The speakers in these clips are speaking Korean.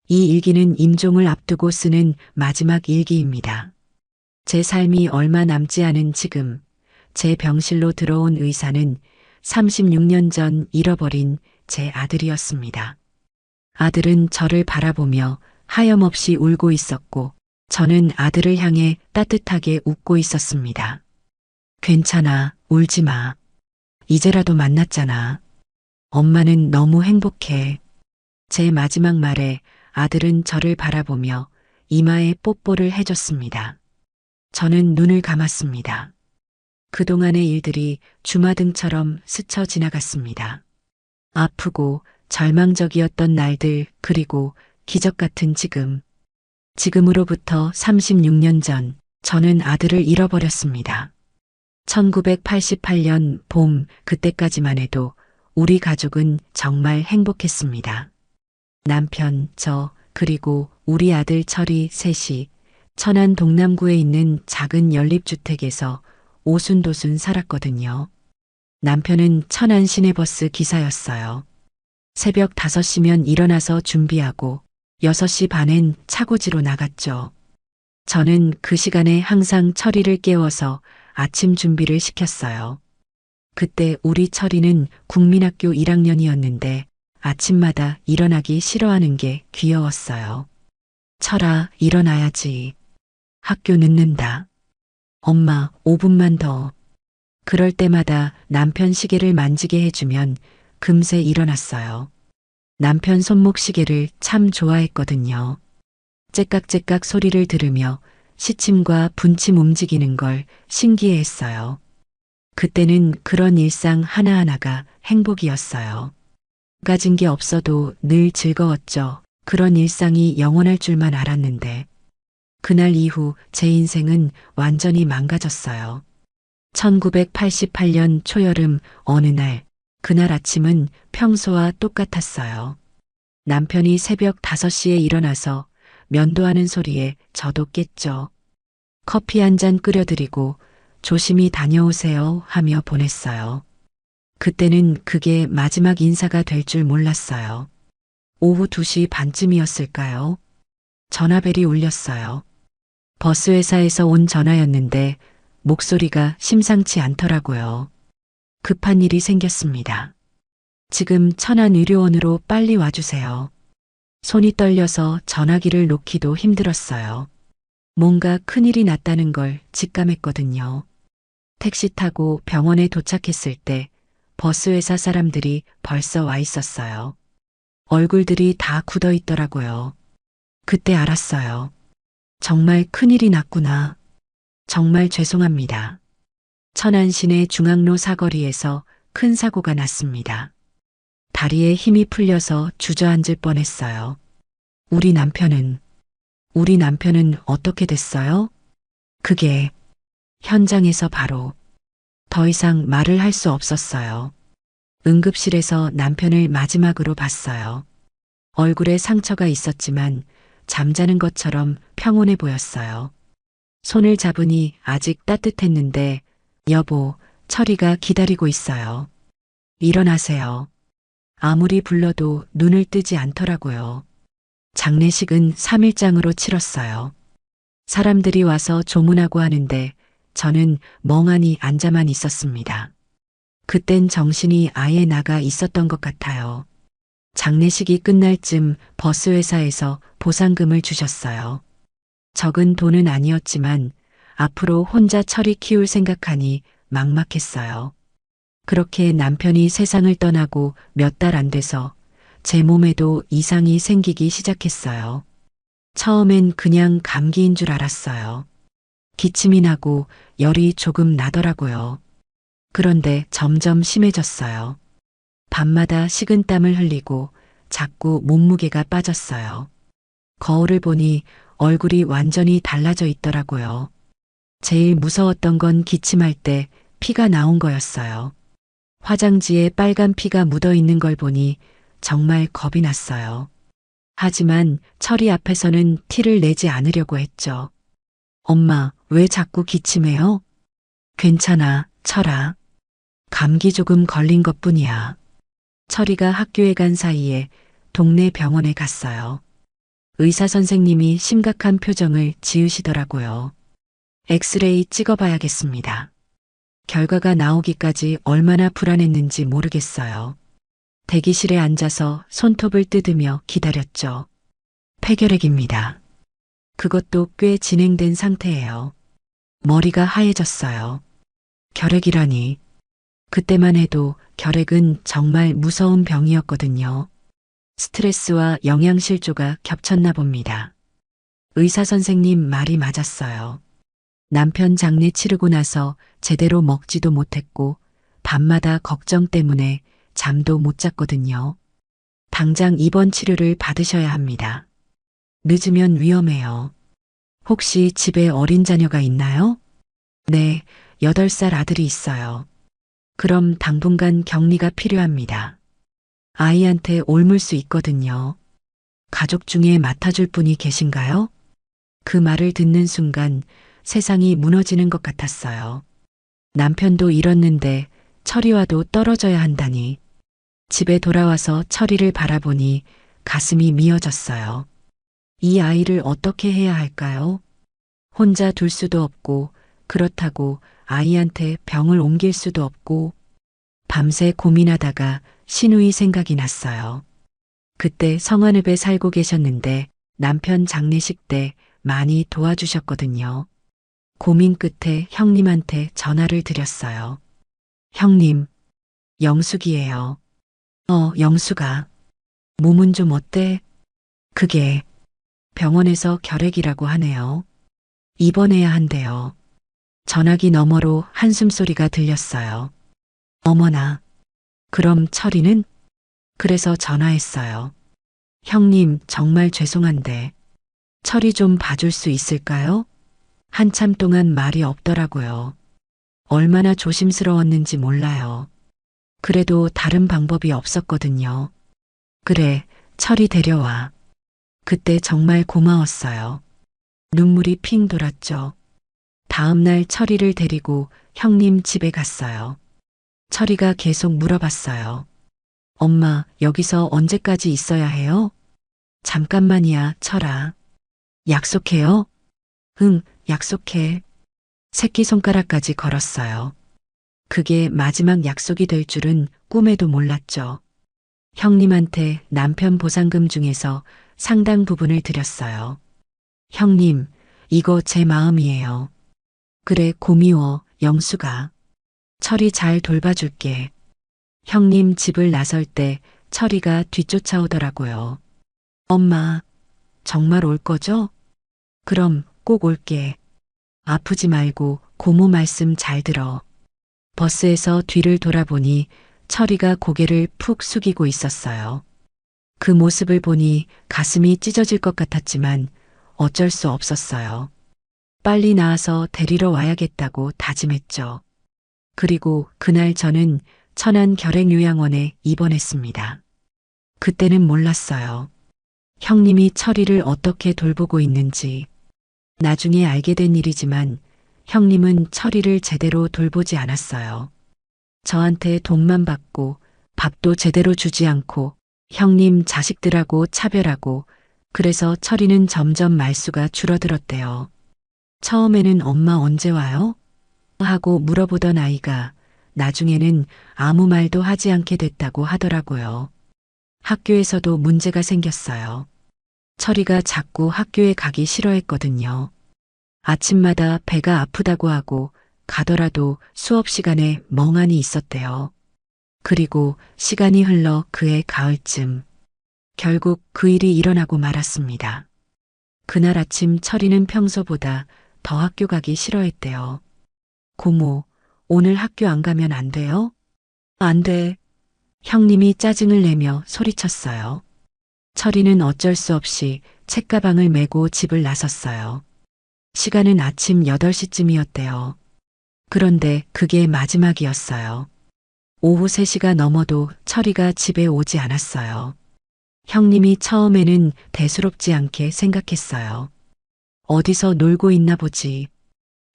이 일기는 임종을 앞두고 쓰는 마지막 일기입니다. 제 삶이 얼마 남지 않은 지금, 제 병실로 들어온 의사는 36년 전 잃어버린 제 아들이었습니다. 아들은 저를 바라보며 하염없이 울고 있었고, 저는 아들을 향해 따뜻하게 웃고 있었습니다. 괜찮아, 울지 마. 이제라도 만났잖아. 엄마는 너무 행복해. 제 마지막 말에 아들은 저를 바라보며 이마에 뽀뽀를 해줬습니다. 저는 눈을 감았습니다. 그동안의 일들이 주마등처럼 스쳐 지나갔습니다. 아프고 절망적이었던 날들, 그리고 기적 같은 지금. 지금으로부터 36년 전, 저는 아들을 잃어버렸습니다. 1988년 봄, 그때까지만 해도 우리 가족은 정말 행복했습니다. 남편, 저, 그리고 우리 아들 철이 셋이 천안 동남구에 있는 작은 연립주택에서 오순도순 살았거든요. 남편은 천안 시내버스 기사였어요. 새벽 5시면 일어나서 준비하고 6시 반엔 차고지로 나갔죠. 저는 그 시간에 항상 철이를 깨워서 아침 준비를 시켰어요. 그때 우리 철이는 국민학교 1학년이었는데 아침마다 일어나기 싫어하는 게 귀여웠어요. 철아, 일어나야지. 학교 늦는다. 엄마, 5분만 더. 그럴 때마다 남편 시계를 만지게 해주면 금세 일어났어요. 남편 손목 시계를 참 좋아했거든요. 째깍째깍 소리를 들으며 시침과 분침 움직이는 걸 신기해했어요. 그때는 그런 일상 하나하나가 행복이었어요. 가진 게 없어도 늘 즐거웠죠. 그런 일상이 영원할 줄만 알았는데. 그날 이후 제 인생은 완전히 망가졌어요. 1988년 초여름 어느 날, 그날 아침은 평소와 똑같았어요. 남편이 새벽 5시에 일어나서 면도하는 소리에 저도 깼죠. 커피 한 잔 끓여드리고 조심히 다녀오세요 하며 보냈어요. 그때는 그게 마지막 인사가 될 줄 몰랐어요. 오후 2시 반쯤이었을까요? 전화벨이 울렸어요. 버스 회사에서 온 전화였는데 목소리가 심상치 않더라고요. 급한 일이 생겼습니다. 지금 천안의료원으로 빨리 와주세요. 손이 떨려서 전화기를 놓기도 힘들었어요. 뭔가 큰일이 났다는 걸 직감했거든요. 택시 타고 병원에 도착했을 때 버스 회사 사람들이 벌써 와 있었어요. 얼굴들이 다 굳어 있더라고요. 그때 알았어요. 정말 큰일이 났구나. 정말 죄송합니다. 천안 시내 중앙로 사거리에서 큰 사고가 났습니다. 다리에 힘이 풀려서 주저앉을 뻔했어요. 우리 남편은 어떻게 됐어요? 그게 현장에서 바로 더 이상 말을 할 수 없었어요. 응급실에서 남편을 마지막으로 봤어요. 얼굴에 상처가 있었지만 잠자는 것처럼 평온해 보였어요. 손을 잡으니 아직 따뜻했는데 여보, 철이가 기다리고 있어요. 일어나세요. 아무리 불러도 눈을 뜨지 않더라고요. 장례식은 3일장으로 치렀어요. 사람들이 와서 조문하고 하는데 저는 멍하니 앉아만 있었습니다. 그땐 정신이 아예 나가 있었던 것 같아요. 장례식이 끝날 쯤 버스 회사에서 보상금을 주셨어요. 적은 돈은 아니었지만 앞으로 혼자 철이 키울 생각하니 막막했어요. 그렇게 남편이 세상을 떠나고 몇 달 안 돼서 제 몸에도 이상이 생기기 시작했어요. 처음엔 그냥 감기인 줄 알았어요. 기침이 나고 열이 조금 나더라고요. 그런데 점점 심해졌어요. 밤마다 식은땀을 흘리고 자꾸 몸무게가 빠졌어요. 거울을 보니 얼굴이 완전히 달라져 있더라고요. 제일 무서웠던 건 기침할 때 피가 나온 거였어요. 화장지에 빨간 피가 묻어 있는 걸 보니 정말 겁이 났어요. 하지만 철이 앞에서는 티를 내지 않으려고 했죠. 엄마, 왜 자꾸 기침해요? 괜찮아, 철아. 감기 조금 걸린 것뿐이야. 철이가 학교에 간 사이에 동네 병원에 갔어요. 의사 선생님이 심각한 표정을 지으시더라고요. 엑스레이 찍어봐야겠습니다. 결과가 나오기까지 얼마나 불안했는지 모르겠어요. 대기실에 앉아서 손톱을 뜯으며 기다렸죠. 폐결핵입니다. 그것도 꽤 진행된 상태예요. 머리가 하얘졌어요. 결핵이라니. 그때만 해도 결핵은 정말 무서운 병이었거든요. 스트레스와 영양실조가 겹쳤나 봅니다. 의사 선생님 말이 맞았어요. 남편 장례 치르고 나서 제대로 먹지도 못했고 밤마다 걱정 때문에 잠도 못 잤거든요. 당장 입원 치료를 받으셔야 합니다. 늦으면 위험해요. 혹시 집에 어린 자녀가 있나요? 네, 8살 아들이 있어요. 그럼 당분간 격리가 필요합니다. 아이한테 옮을 수 있거든요. 가족 중에 맡아줄 분이 계신가요? 그 말을 듣는 순간 세상이 무너지는 것 같았어요. 남편도 잃었는데 철이와도 떨어져야 한다니. 집에 돌아와서 철이를 바라보니 가슴이 미어졌어요. 이 아이를 어떻게 해야 할까요? 혼자 둘 수도 없고 그렇다고 아이한테 병을 옮길 수도 없고 밤새 고민하다가 시누이 생각이 났어요. 그때 성안읍에 살고 계셨는데 남편 장례식 때 많이 도와주셨거든요. 고민 끝에 형님한테 전화를 드렸어요. 형님, 영숙이에요. 영숙아. 몸은 좀 어때? 그게 병원에서 결핵이라고 하네요. 입원해야 한대요. 전화기 너머로 한숨소리가 들렸어요. 어머나. 그럼 철이는? 그래서 전화했어요. 형님, 정말 죄송한데 철이 좀 봐줄 수 있을까요? 한참 동안 말이 없더라고요. 얼마나 조심스러웠는지 몰라요. 그래도 다른 방법이 없었거든요. 그래, 철이 데려와. 그때 정말 고마웠어요. 눈물이 핑 돌았죠. 다음날 철이를 데리고 형님 집에 갔어요. 철이가 계속 물어봤어요. 엄마, 여기서 언제까지 있어야 해요? 잠깐만이야, 철아. 약속해요? 응, 약속해. 새끼손가락까지 걸었어요. 그게 마지막 약속이 될 줄은 꿈에도 몰랐죠. 형님한테 남편 보상금 중에서 상당 부분을 드렸어요. 형님, 이거 제 마음이에요. 그래, 고미워, 영수가. 철이 잘 돌봐줄게. 형님 집을 나설 때 철이가 뒤쫓아오더라고요. 엄마, 정말 올 거죠? 그럼 꼭 올게. 아프지 말고 고모 말씀 잘 들어. 버스에서 뒤를 돌아보니 철이가 고개를 푹 숙이고 있었어요. 그 모습을 보니 가슴이 찢어질 것 같았지만 어쩔 수 없었어요. 빨리 나와서 데리러 와야겠다고 다짐했죠. 그리고 그날 저는 천안결핵요양원에 입원했습니다. 그때는 몰랐어요. 형님이 철이를 어떻게 돌보고 있는지. 나중에 알게 된 일이지만 형님은 철이를 제대로 돌보지 않았어요. 저한테 돈만 받고 밥도 제대로 주지 않고 형님 자식들하고 차별하고 그래서 철이는 점점 말수가 줄어들었대요. 처음에는 엄마 언제 와요? 하고 물어보던 아이가 나중에는 아무 말도 하지 않게 됐다고 하더라고요. 학교에서도 문제가 생겼어요. 철이가 자꾸 학교에 가기 싫어했거든요. 아침마다 배가 아프다고 하고 가더라도 수업 시간에 멍하니 있었대요. 그리고 시간이 흘러 그해 가을쯤 결국 그 일이 일어나고 말았습니다. 그날 아침 철이는 평소보다 더 학교 가기 싫어했대요. 고모, 오늘 학교 안 가면 안 돼요? 안 돼. 형님이 짜증을 내며 소리쳤어요. 철이는 어쩔 수 없이 책가방을 메고 집을 나섰어요. 시간은 아침 8시쯤이었대요. 그런데 그게 마지막이었어요. 오후 3시가 넘어도 철이가 집에 오지 않았어요. 형님이 처음에는 대수롭지 않게 생각했어요. 어디서 놀고 있나 보지.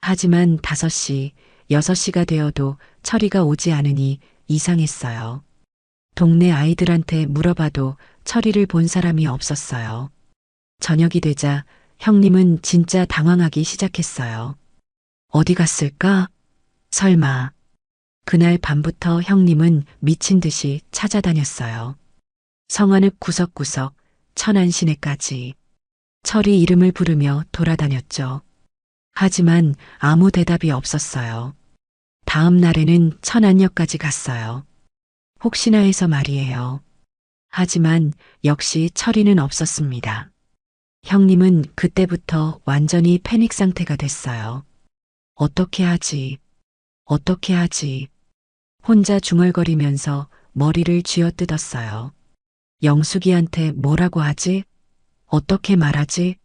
하지만 5시, 6시가 되어도 철이가 오지 않으니 이상했어요. 동네 아이들한테 물어봐도 철이를 본 사람이 없었어요. 저녁이 되자 형님은 진짜 당황하기 시작했어요. 어디 갔을까? 설마. 그날 밤부터 형님은 미친 듯이 찾아다녔어요. 성안읍 구석구석, 천안 시내까지. 철이 이름을 부르며 돌아다녔죠. 하지만 아무 대답이 없었어요. 다음 날에는 천안역까지 갔어요. 혹시나 해서 말이에요. 하지만 역시 철이는 없었습니다. 형님은 그때부터 완전히 패닉 상태가 됐어요. 어떻게 하지? 어떻게 하지? 혼자 중얼거리면서 머리를 쥐어뜯었어요. 영숙이한테 뭐라고 하지? 어떻게 말하지?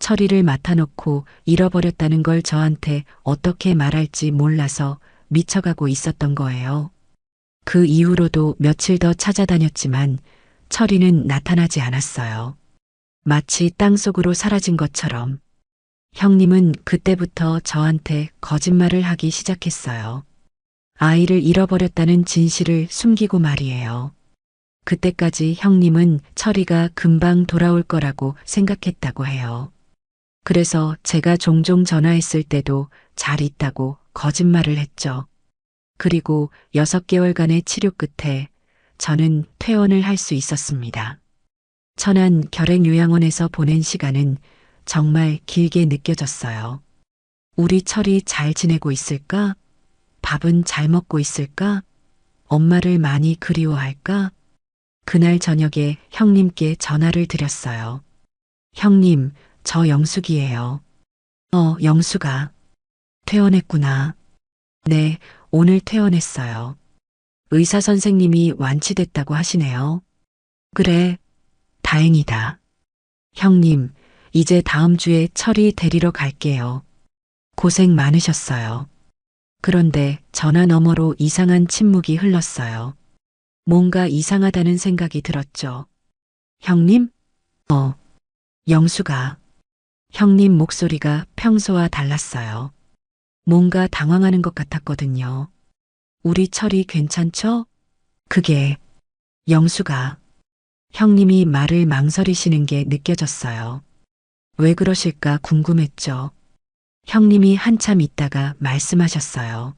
철이를 맡아놓고 잃어버렸다는 걸 저한테 어떻게 말할지 몰라서 미쳐가고 있었던 거예요. 그 이후로도 며칠 더 찾아다녔지만 철이는 나타나지 않았어요. 마치 땅속으로 사라진 것처럼. 형님은 그때부터 저한테 거짓말을 하기 시작했어요. 아이를 잃어버렸다는 진실을 숨기고 말이에요. 그때까지 형님은 철이가 금방 돌아올 거라고 생각했다고 해요. 그래서 제가 종종 전화했을 때도 잘 있다고 거짓말을 했죠. 그리고 6개월간의 치료 끝에 저는 퇴원을 할 수 있었습니다. 천안 결핵요양원에서 보낸 시간은 정말 길게 느껴졌어요. 우리 철이 잘 지내고 있을까? 밥은 잘 먹고 있을까? 엄마를 많이 그리워할까? 그날 저녁에 형님께 전화를 드렸어요. 형님, 저 영숙이에요. 영숙아. 퇴원했구나. 네, 오늘 퇴원했어요. 의사 선생님이 완치됐다고 하시네요. 그래, 다행이다. 형님, 이제 다음 주에 철이 데리러 갈게요. 고생 많으셨어요. 그런데 전화 너머로 이상한 침묵이 흘렀어요. 뭔가 이상하다는 생각이 들었죠. 형님? 영수가. 형님 목소리가 평소와 달랐어요. 뭔가 당황하는 것 같았거든요. 우리 철이 괜찮죠? 그게 영수가. 형님이 말을 망설이시는 게 느껴졌어요. 왜 그러실까 궁금했죠. 형님이 한참 있다가 말씀하셨어요.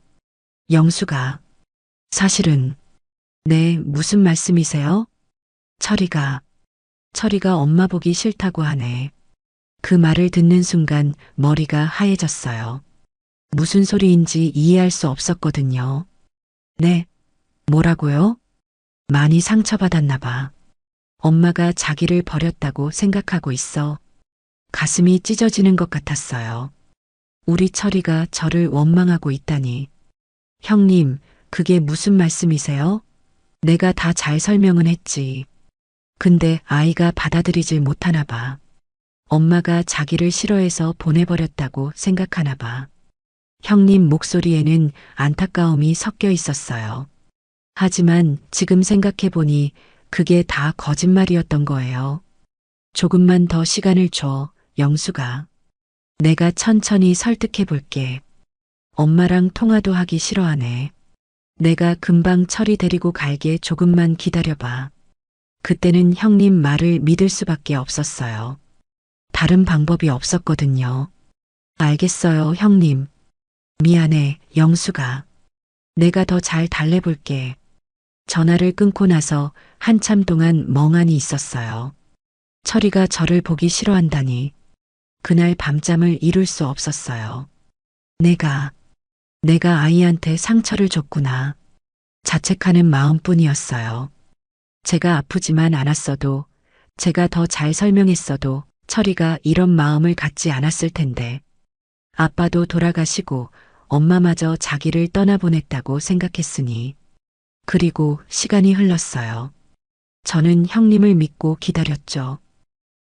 영수가. 사실은. 네, 무슨 말씀이세요? 철이가 엄마 보기 싫다고 하네. 그 말을 듣는 순간 머리가 하얘졌어요. 무슨 소리인지 이해할 수 없었거든요. 네, 뭐라고요? 많이 상처받았나 봐. 엄마가 자기를 버렸다고 생각하고 있어. 가슴이 찢어지는 것 같았어요. 우리 철이가 저를 원망하고 있다니. 형님, 그게 무슨 말씀이세요? 내가 다 잘 설명은 했지. 근데 아이가 받아들이질 못하나 봐. 엄마가 자기를 싫어해서 보내버렸다고 생각하나 봐. 형님 목소리에는 안타까움이 섞여 있었어요. 하지만 지금 생각해보니 그게 다 거짓말이었던 거예요. 조금만 더 시간을 줘, 영수가. 내가 천천히 설득해 볼게. 엄마랑 통화도 하기 싫어하네. 내가 금방 철이 데리고 갈게. 조금만 기다려봐. 그때는 형님 말을 믿을 수밖에 없었어요. 다른 방법이 없었거든요. 알겠어요, 형님. 미안해, 영수가. 내가 더 잘 달래볼게. 전화를 끊고 나서 한참 동안 멍하니 있었어요. 철이가 저를 보기 싫어한다니. 그날 밤잠을 이룰 수 없었어요. 내가 아이한테 상처를 줬구나. 자책하는 마음뿐이었어요. 제가 아프지만 않았어도, 제가 더 잘 설명했어도 철이가 이런 마음을 갖지 않았을 텐데. 아빠도 돌아가시고 엄마마저 자기를 떠나보냈다고 생각했으니. 그리고 시간이 흘렀어요. 저는 형님을 믿고 기다렸죠.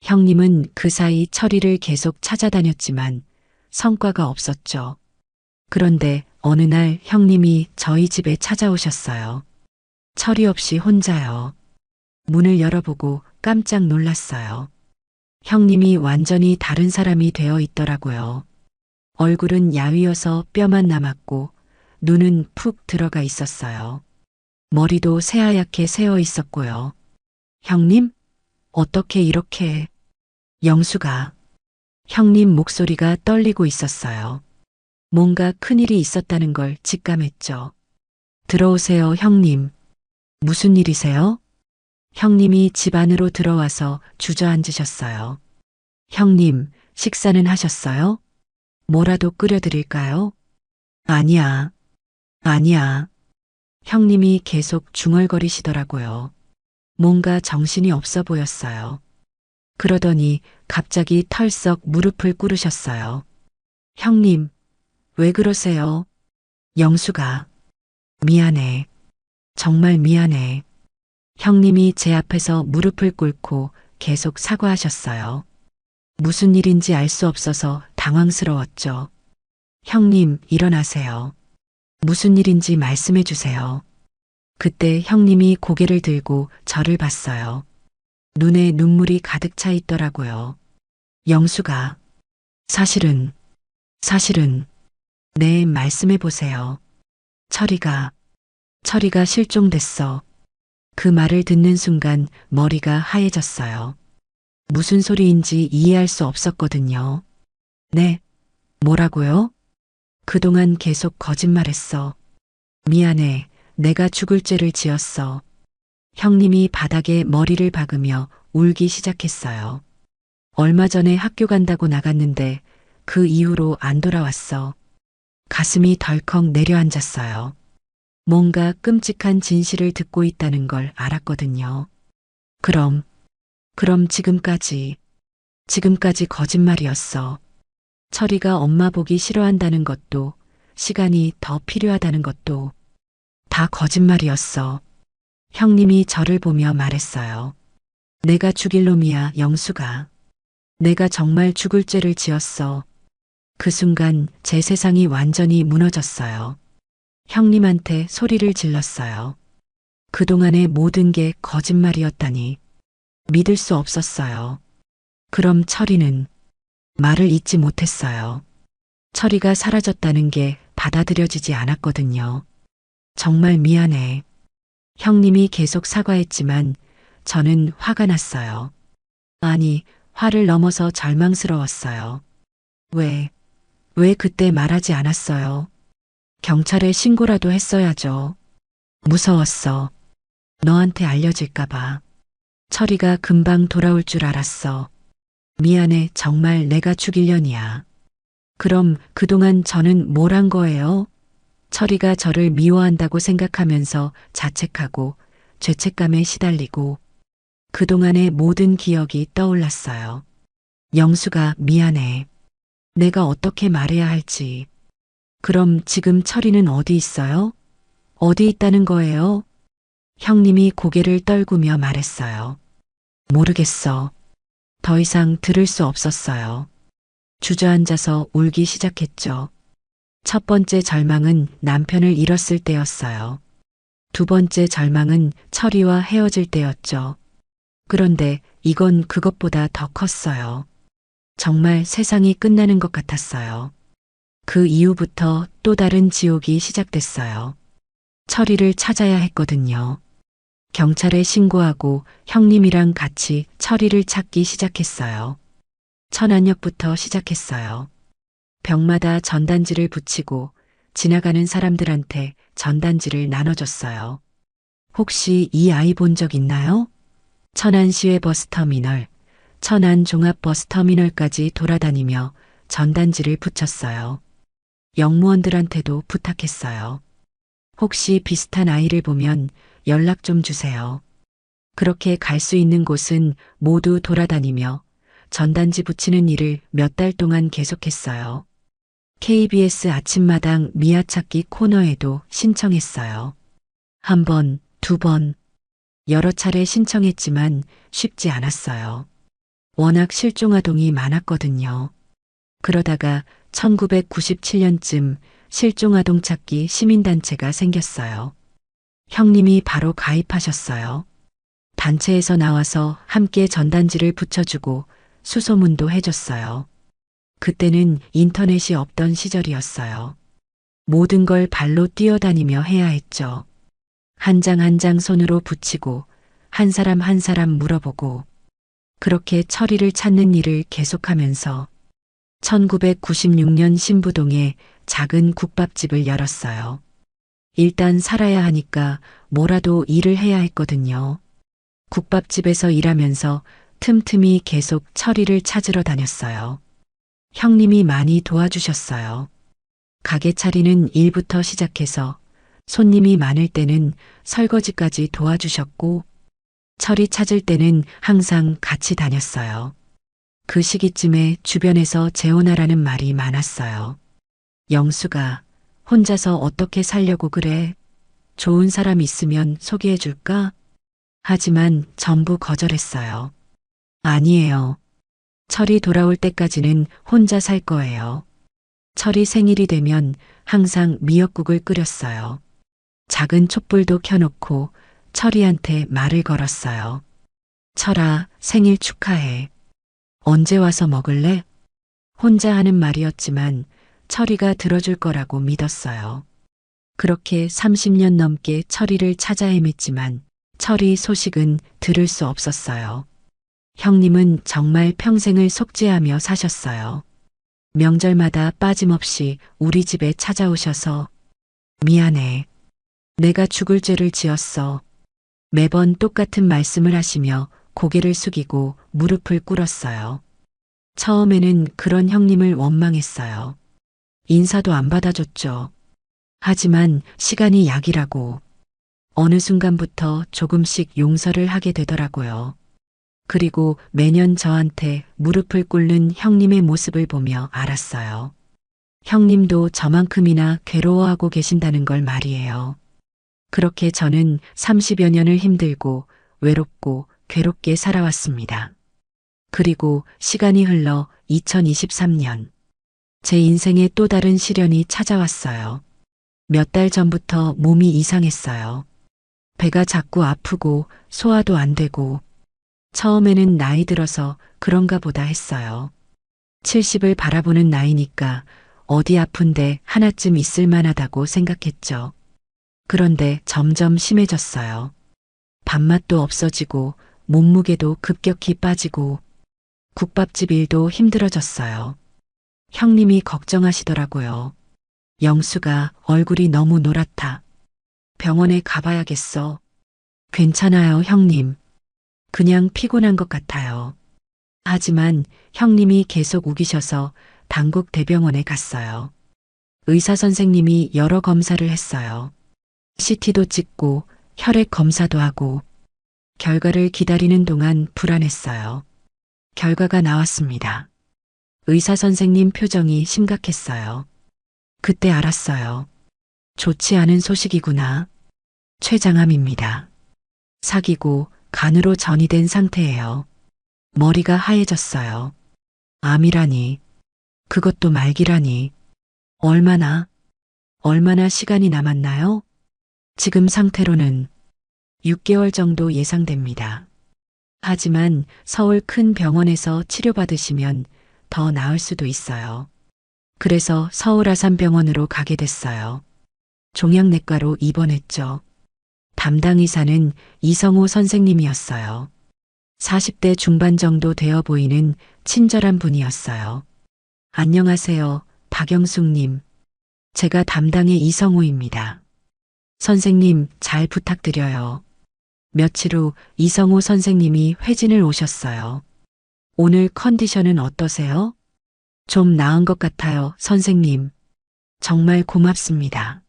형님은 그 사이 철이를 계속 찾아다녔지만 성과가 없었죠. 그런데 어느 날 형님이 저희 집에 찾아오셨어요. 철이 없이 혼자요. 문을 열어보고 깜짝 놀랐어요. 형님이 완전히 다른 사람이 되어 있더라고요. 얼굴은 야위어서 뼈만 남았고 눈은 푹 들어가 있었어요. 머리도 새하얗게 새어 있었고요. 형님? 어떻게 이렇게... 영수가. 형님 목소리가 떨리고 있었어요. 뭔가 큰일이 있었다는 걸 직감했죠. 들어오세요, 형님. 무슨 일이세요? 형님이 집 안으로 들어와서 주저앉으셨어요. 형님, 식사는 하셨어요? 뭐라도 끓여드릴까요? 아니야, 아니야. 형님이 계속 중얼거리시더라고요. 뭔가 정신이 없어 보였어요. 그러더니 갑자기 털썩 무릎을 꿇으셨어요. 형님, 왜 그러세요? 영수가. 미안해. 정말 미안해. 형님이 제 앞에서 무릎을 꿇고 계속 사과하셨어요. 무슨 일인지 알 수 없어서 당황스러웠죠. 형님, 일어나세요. 무슨 일인지 말씀해 주세요. 그때 형님이 고개를 들고 저를 봤어요. 눈에 눈물이 가득 차 있더라고요. 영수가. 사실은, 네, 말씀해 보세요. 철이가 실종됐어. 그 말을 듣는 순간 머리가 하얘졌어요. 무슨 소리인지 이해할 수 없었거든요. 네, 뭐라고요? 그동안 계속 거짓말했어. 미안해, 내가 죽을 죄를 지었어. 형님이 바닥에 머리를 박으며 울기 시작했어요. 얼마 전에 학교 간다고 나갔는데 그 이후로 안 돌아왔어. 가슴이 덜컥 내려앉았어요. 뭔가 끔찍한 진실을 듣고 있다는 걸 알았거든요. 그럼 지금까지 거짓말이었어. 철이가 엄마 보기 싫어한다는 것도, 시간이 더 필요하다는 것도 다 거짓말이었어. 형님이 저를 보며 말했어요. 내가 죽일 놈이야, 영수가. 내가 정말 죽을 죄를 지었어. 그 순간 제 세상이 완전히 무너졌어요. 형님한테 소리를 질렀어요. 그동안의 모든 게 거짓말이었다니. 믿을 수 없었어요. 그럼 철이는? 말을 잇지 못했어요. 철이가 사라졌다는 게 받아들여지지 않았거든요. 정말 미안해. 형님이 계속 사과했지만 저는 화가 났어요. 아니, 화를 넘어서 절망스러웠어요. 왜 그때 말하지 않았어요? 경찰에 신고라도 했어야죠. 무서웠어. 너한테 알려질까봐. 철이가 금방 돌아올 줄 알았어. 미안해, 정말 내가 죽일년이야. 그럼 그동안 저는 뭘 한 거예요? 철이가 저를 미워한다고 생각하면서 자책하고 죄책감에 시달리고 그동안의 모든 기억이 떠올랐어요. 영수가 미안해. 내가 어떻게 말해야 할지. 그럼 지금 철이는 어디 있어요? 어디 있다는 거예요? 형님이 고개를 떨구며 말했어요. 모르겠어. 더 이상 들을 수 없었어요. 주저앉아서 울기 시작했죠. 첫 번째 절망은 남편을 잃었을 때였어요. 두 번째 절망은 철이와 헤어질 때였죠. 그런데 이건 그것보다 더 컸어요. 정말 세상이 끝나는 것 같았어요. 그 이후부터 또 다른 지옥이 시작됐어요. 철이를 찾아야 했거든요. 경찰에 신고하고 형님이랑 같이 철이를 찾기 시작했어요. 천안역부터 시작했어요. 벽마다 전단지를 붙이고 지나가는 사람들한테 전단지를 나눠줬어요. 혹시 이 아이 본 적 있나요? 천안시외 버스터미널, 천안 종합버스터미널까지 돌아다니며 전단지를 붙였어요. 영무원들한테도 부탁했어요. 혹시 비슷한 아이를 보면 연락 좀 주세요. 그렇게 갈 수 있는 곳은 모두 돌아다니며 전단지 붙이는 일을 몇 달 동안 계속했어요. KBS 아침마당 미아찾기 코너에도 신청했어요. 한 번, 두 번, 여러 차례 신청했지만 쉽지 않았어요. 워낙 실종아동이 많았거든요. 그러다가 1997년쯤 실종아동 찾기 시민단체가 생겼어요. 형님이 바로 가입하셨어요. 단체에서 나와서 함께 전단지를 붙여주고 수소문도 해줬어요. 그때는 인터넷이 없던 시절이었어요. 모든 걸 발로 뛰어다니며 해야 했죠. 한 장 한 장 손으로 붙이고 한 사람 한 사람 물어보고 그렇게 철이를 찾는 일을 계속하면서 1996년 신부동에 작은 국밥집을 열었어요. 일단 살아야 하니까 뭐라도 일을 해야 했거든요. 국밥집에서 일하면서 틈틈이 계속 철이를 찾으러 다녔어요. 형님이 많이 도와주셨어요. 가게 차리는 일부터 시작해서 손님이 많을 때는 설거지까지 도와주셨고, 철이 찾을 때는 항상 같이 다녔어요. 그 시기쯤에 주변에서 재혼하라는 말이 많았어요. 영수가 혼자서 어떻게 살려고 그래? 좋은 사람 있으면 소개해 줄까? 하지만 전부 거절했어요. 아니에요. 철이 돌아올 때까지는 혼자 살 거예요. 철이 생일이 되면 항상 미역국을 끓였어요. 작은 촛불도 켜놓고 철이한테 말을 걸었어요. 철아, 생일 축하해. 언제 와서 먹을래? 혼자 하는 말이었지만 철이가 들어줄 거라고 믿었어요. 그렇게 30년 넘게 철이를 찾아 헤맸지만 철이 소식은 들을 수 없었어요. 형님은 정말 평생을 속죄하며 사셨어요. 명절마다 빠짐없이 우리 집에 찾아오셔서 미안해. 내가 죽을 죄를 지었어. 매번 똑같은 말씀을 하시며 고개를 숙이고 무릎을 꿇었어요. 처음에는 그런 형님을 원망했어요. 인사도 안 받아줬죠. 하지만 시간이 약이라고 어느 순간부터 조금씩 용서를 하게 되더라고요. 그리고 매년 저한테 무릎을 꿇는 형님의 모습을 보며 알았어요. 형님도 저만큼이나 괴로워하고 계신다는 걸 말이에요. 그렇게 저는 30여 년을 힘들고 외롭고 괴롭게 살아왔습니다. 그리고 시간이 흘러 2023년. 제 인생에 또 다른 시련이 찾아왔어요. 몇 달 전부터 몸이 이상했어요. 배가 자꾸 아프고 소화도 안 되고 처음에는 나이 들어서 그런가 보다 했어요. 70을 바라보는 나이니까 어디 아픈데 하나쯤 있을 만하다고 생각했죠. 그런데 점점 심해졌어요. 밥맛도 없어지고 몸무게도 급격히 빠지고 국밥집 일도 힘들어졌어요. 형님이 걱정하시더라고요. 영수가 얼굴이 너무 노랗다. 병원에 가봐야겠어. 괜찮아요, 형님. 그냥 피곤한 것 같아요. 하지만 형님이 계속 우기셔서 당국 대병원에 갔어요. 의사 선생님이 여러 검사를 했어요. CT도 찍고 혈액 검사도 하고 결과를 기다리는 동안 불안했어요. 결과가 나왔습니다. 의사 선생님 표정이 심각했어요. 그때 알았어요. 좋지 않은 소식이구나. 췌장암입니다. 사기고 간으로 전이된 상태예요. 머리가 하얘졌어요. 암이라니. 그것도 말기라니. 얼마나 시간이 남았나요? 지금 상태로는 6개월 정도 예상됩니다. 하지만 서울 큰 병원에서 치료받으시면 더 나을 수도 있어요. 그래서 서울 아산병원으로 가게 됐어요. 종양내과로 입원했죠. 담당 의사는 이성호 선생님이었어요. 40대 중반 정도 되어 보이는 친절한 분이었어요. 안녕하세요, 박영숙님. 제가 담당의 이성호입니다. 선생님, 잘 부탁드려요. 며칠 후 이성호 선생님이 회진을 오셨어요. 오늘 컨디션은 어떠세요? 좀 나은 것 같아요, 선생님. 정말 고맙습니다.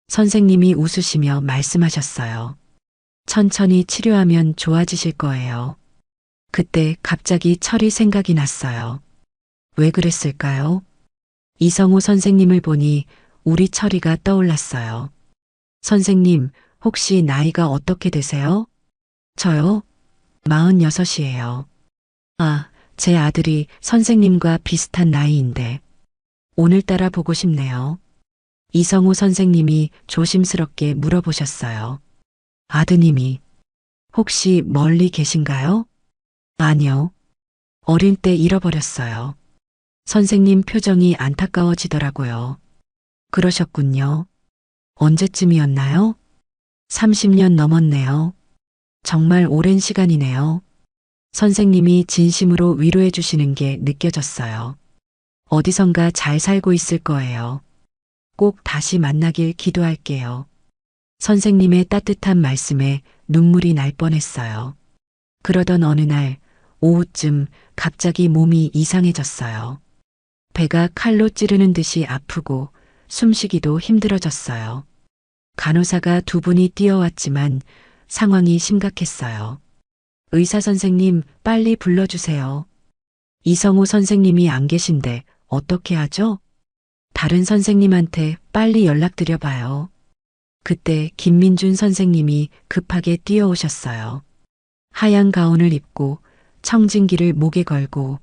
선생님이 웃으시며 말씀하셨어요. 천천히 치료하면 좋아지실 거예요. 그때 갑자기 철이 생각이 났어요. 왜 그랬을까요? 이성호 선생님을 보니 우리 철이가 떠올랐어요. 선생님, 혹시 나이가 어떻게 되세요? 저요? 46이에요. 아, 제 아들이 선생님과 비슷한 나이인데 오늘따라 보고 싶네요. 이성우 선생님이 조심스럽게 물어보셨어요. 아드님이 혹시 멀리 계신가요? 아니요. 어릴 때 잃어버렸어요. 선생님 표정이 안타까워지더라고요. 그러셨군요. 언제쯤이었나요? 30년 넘었네요. 정말 오랜 시간이네요. 선생님이 진심으로 위로해 주시는 게 느껴졌어요. 어디선가 잘 살고 있을 거예요. 꼭 다시 만나길 기도할게요. 선생님의 따뜻한 말씀에 눈물이 날 뻔했어요. 그러던 어느 날 오후쯤 갑자기 몸이 이상해졌어요. 배가 칼로 찌르는 듯이 아프고 숨쉬기도 힘들어졌어요. 간호사가 두 분이 뛰어왔지만 상황이 심각했어요. 의사 선생님, 빨리 불러주세요. 이성우 선생님이 안 계신데 어떻게 하죠? 다른 선생님한테 빨리 연락드려봐요. 그때 김민준 선생님이 급하게 뛰어오셨어요. 하얀 가운을 입고 청진기를 목에 걸고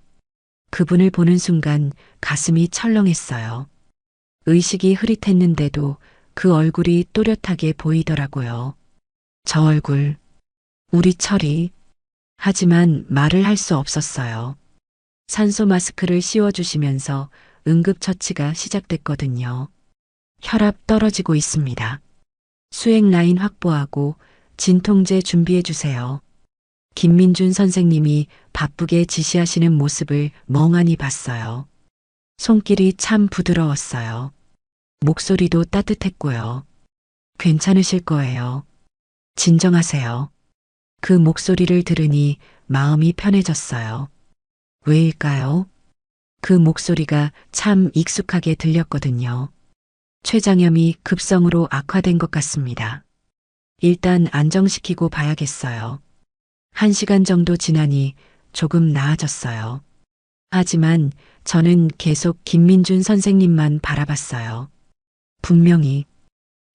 그분을 보는 순간 가슴이 철렁했어요. 의식이 흐릿했는데도 그 얼굴이 또렷하게 보이더라고요. 저 얼굴, 우리 철이. 하지만 말을 할 수 없었어요. 산소 마스크를 씌워주시면서 응급처치가 시작됐거든요. 혈압 떨어지고 있습니다. 수액 라인 확보하고 진통제 준비해 주세요. 김민준 선생님이 바쁘게 지시하시는 모습을 멍하니 봤어요. 손길이 참 부드러웠어요. 목소리도 따뜻했고요. 괜찮으실 거예요. 진정하세요. 그 목소리를 들으니 마음이 편해졌어요. 왜일까요? 그 목소리가 참 익숙하게 들렸거든요. 췌장염이 급성으로 악화된 것 같습니다. 일단 안정시키고 봐야겠어요. 1시간 정도 지나니 조금 나아졌어요. 하지만 저는 계속 김민준 선생님만 바라봤어요.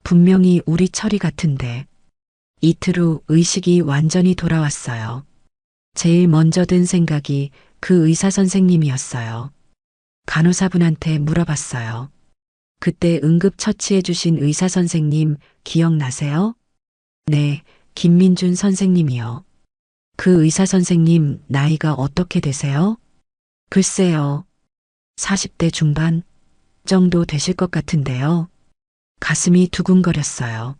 분명히 우리 철이 같은데. 이틀 후 의식이 완전히 돌아왔어요. 제일 먼저 든 생각이 그 의사 선생님이었어요. 간호사분한테 물어봤어요. 그때 응급 처치해 주신 의사 선생님 기억나세요? 네, 김민준 선생님이요. 그 의사 선생님 나이가 어떻게 되세요? 글쎄요. 40대 중반 정도 되실 것 같은데요. 가슴이 두근거렸어요.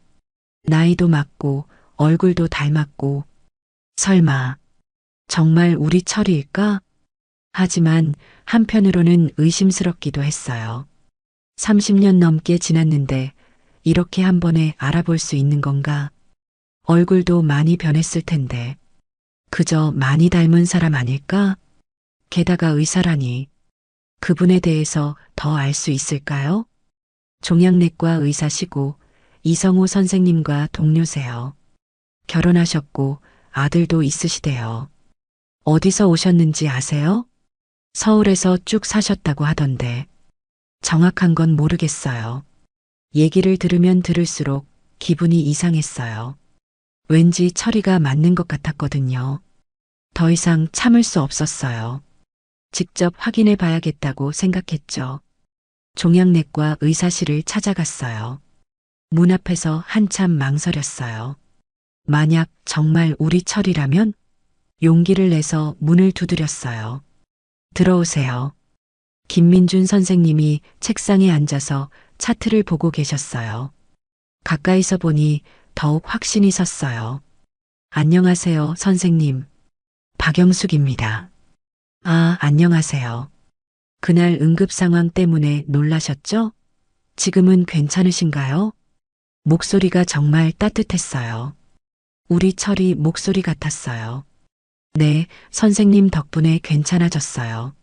나이도 맞고 얼굴도 닮았고 설마 정말 우리 철이일까? 하지만 한편으로는 의심스럽기도 했어요. 30년 넘게 지났는데 이렇게 한 번에 알아볼 수 있는 건가? 얼굴도 많이 변했을 텐데 그저 많이 닮은 사람 아닐까? 게다가 의사라니 그분에 대해서 더 알 수 있을까요? 종양내과 의사시고 이성우 선생님과 동료세요. 결혼하셨고 아들도 있으시대요. 어디서 오셨는지 아세요? 서울에서 쭉 사셨다고 하던데 정확한 건 모르겠어요. 얘기를 들으면 들을수록 기분이 이상했어요. 왠지 철이가 맞는 것 같았거든요. 더 이상 참을 수 없었어요. 직접 확인해 봐야겠다고 생각했죠. 종양내과 의사실을 찾아갔어요. 문 앞에서 한참 망설였어요. 만약 정말 우리 철이라면 용기를 내서 문을 두드렸어요. 들어오세요. 김민준 선생님이 책상에 앉아서 차트를 보고 계셨어요. 가까이서 보니 더욱 확신이 섰어요. 안녕하세요, 선생님. 박영숙입니다. 아, 안녕하세요. 그날 응급 상황 때문에 놀라셨죠? 지금은 괜찮으신가요? 목소리가 정말 따뜻했어요. 우리 철이 목소리 같았어요. 네, 선생님 덕분에 괜찮아졌어요.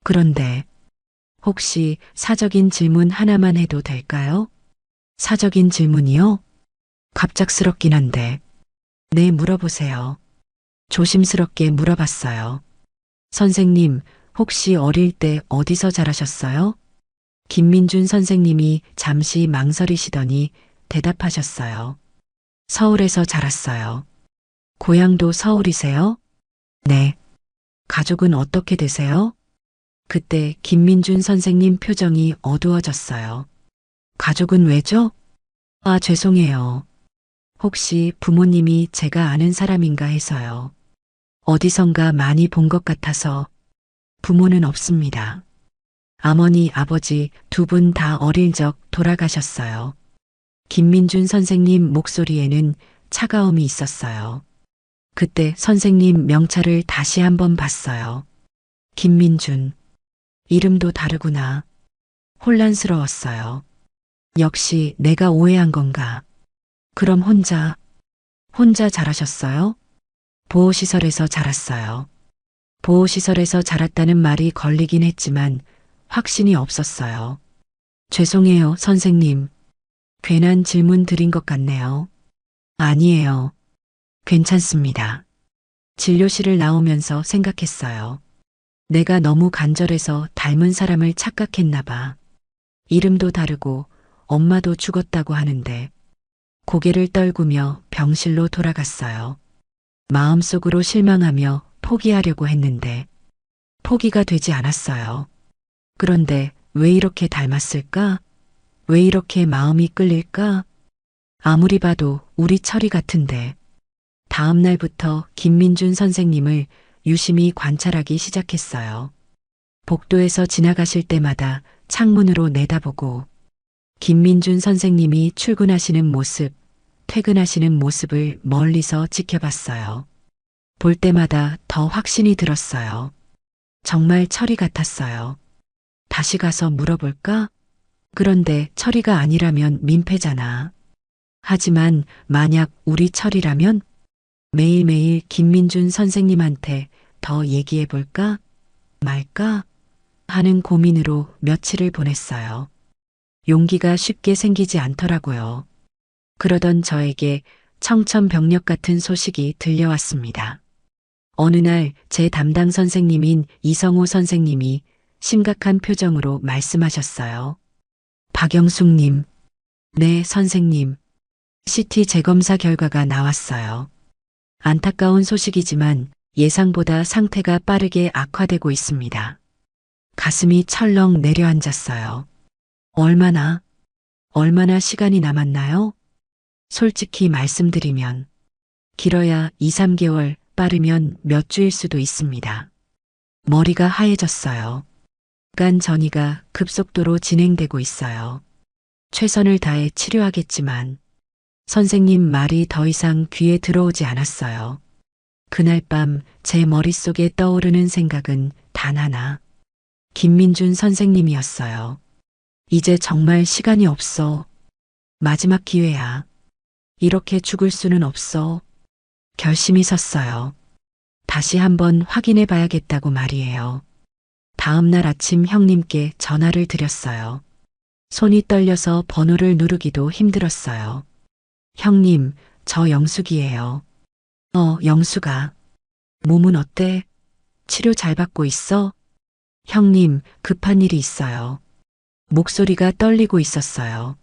그런데 혹시 사적인 질문 하나만 해도 될까요? 사적인 질문이요? 갑작스럽긴 한데. 네, 물어보세요. 조심스럽게 물어봤어요. 선생님, 혹시 어릴 때 어디서 자라셨어요? 김민준 선생님이 잠시 망설이시더니 대답하셨어요. 서울에서 자랐어요. 고향도 서울이세요? 네. 가족은 어떻게 되세요? 그때 김민준 선생님 표정이 어두워졌어요. 가족은 왜죠? 아, 죄송해요. 혹시 부모님이 제가 아는 사람인가 해서요. 어디선가 많이 본 것 같아서. 부모는 없습니다. 어머니, 아버지 두 분 다 어릴 적 돌아가셨어요. 김민준 선생님 목소리에는 차가움이 있었어요. 그때 선생님 명찰을 다시 한번 봤어요. 김민준. 이름도 다르구나. 혼란스러웠어요. 역시 내가 오해한 건가? 그럼 혼자 자라셨어요? 보호시설에서 자랐어요. 보호시설에서 자랐다는 말이 걸리긴 했지만 확신이 없었어요. 죄송해요, 선생님. 괜한 질문 드린 것 같네요. 아니에요. 괜찮습니다. 진료실을 나오면서 생각했어요. 내가 너무 간절해서 닮은 사람을 착각했나 봐. 이름도 다르고 엄마도 죽었다고 하는데 고개를 떨구며 병실로 돌아갔어요. 마음속으로 실망하며 포기하려고 했는데 포기가 되지 않았어요. 그런데 왜 이렇게 닮았을까? 왜 이렇게 마음이 끌릴까? 아무리 봐도 우리 철이 같은데. 다음 날부터 김민준 선생님을 유심히 관찰하기 시작했어요. 복도에서 지나가실 때마다 창문으로 내다보고 김민준 선생님이 출근하시는 모습, 퇴근하시는 모습을 멀리서 지켜봤어요. 볼 때마다 더 확신이 들었어요. 정말 철이 같았어요. 다시 가서 물어볼까? 그런데 철이가 아니라면 민폐잖아. 하지만 만약 우리 철이라면 매일매일 김민준 선생님한테 더 얘기해볼까? 말까? 하는 고민으로 며칠을 보냈어요. 용기가 쉽게 생기지 않더라고요. 그러던 저에게 청천벽력 같은 소식이 들려왔습니다. 어느 날 제 담당 선생님인 이성호 선생님이 심각한 표정으로 말씀하셨어요. 박영숙님. 네, 선생님. CT 재검사 결과가 나왔어요. 안타까운 소식이지만 예상보다 상태가 빠르게 악화되고 있습니다. 가슴이 철렁 내려앉았어요. 얼마나 시간이 남았나요? 솔직히 말씀드리면 길어야 2, 3개월, 빠르면 몇 주일 수도 있습니다. 머리가 하얘졌어요. 간 전이가 급속도로 진행되고 있어요. 최선을 다해 치료하겠지만 선생님 말이 더 이상 귀에 들어오지 않았어요. 그날 밤 제 머릿속에 떠오르는 생각은 단 하나. 김민준 선생님이었어요. 이제 정말 시간이 없어. 마지막 기회야. 이렇게 죽을 수는 없어. 결심이 섰어요. 다시 한번 확인해 봐야겠다고 말이에요. 다음 날 아침 형님께 전화를 드렸어요. 손이 떨려서 번호를 누르기도 힘들었어요. 형님, 저 영숙이에요. 영숙아. 몸은 어때? 치료 잘 받고 있어? 형님, 급한 일이 있어요. 목소리가 떨리고 있었어요.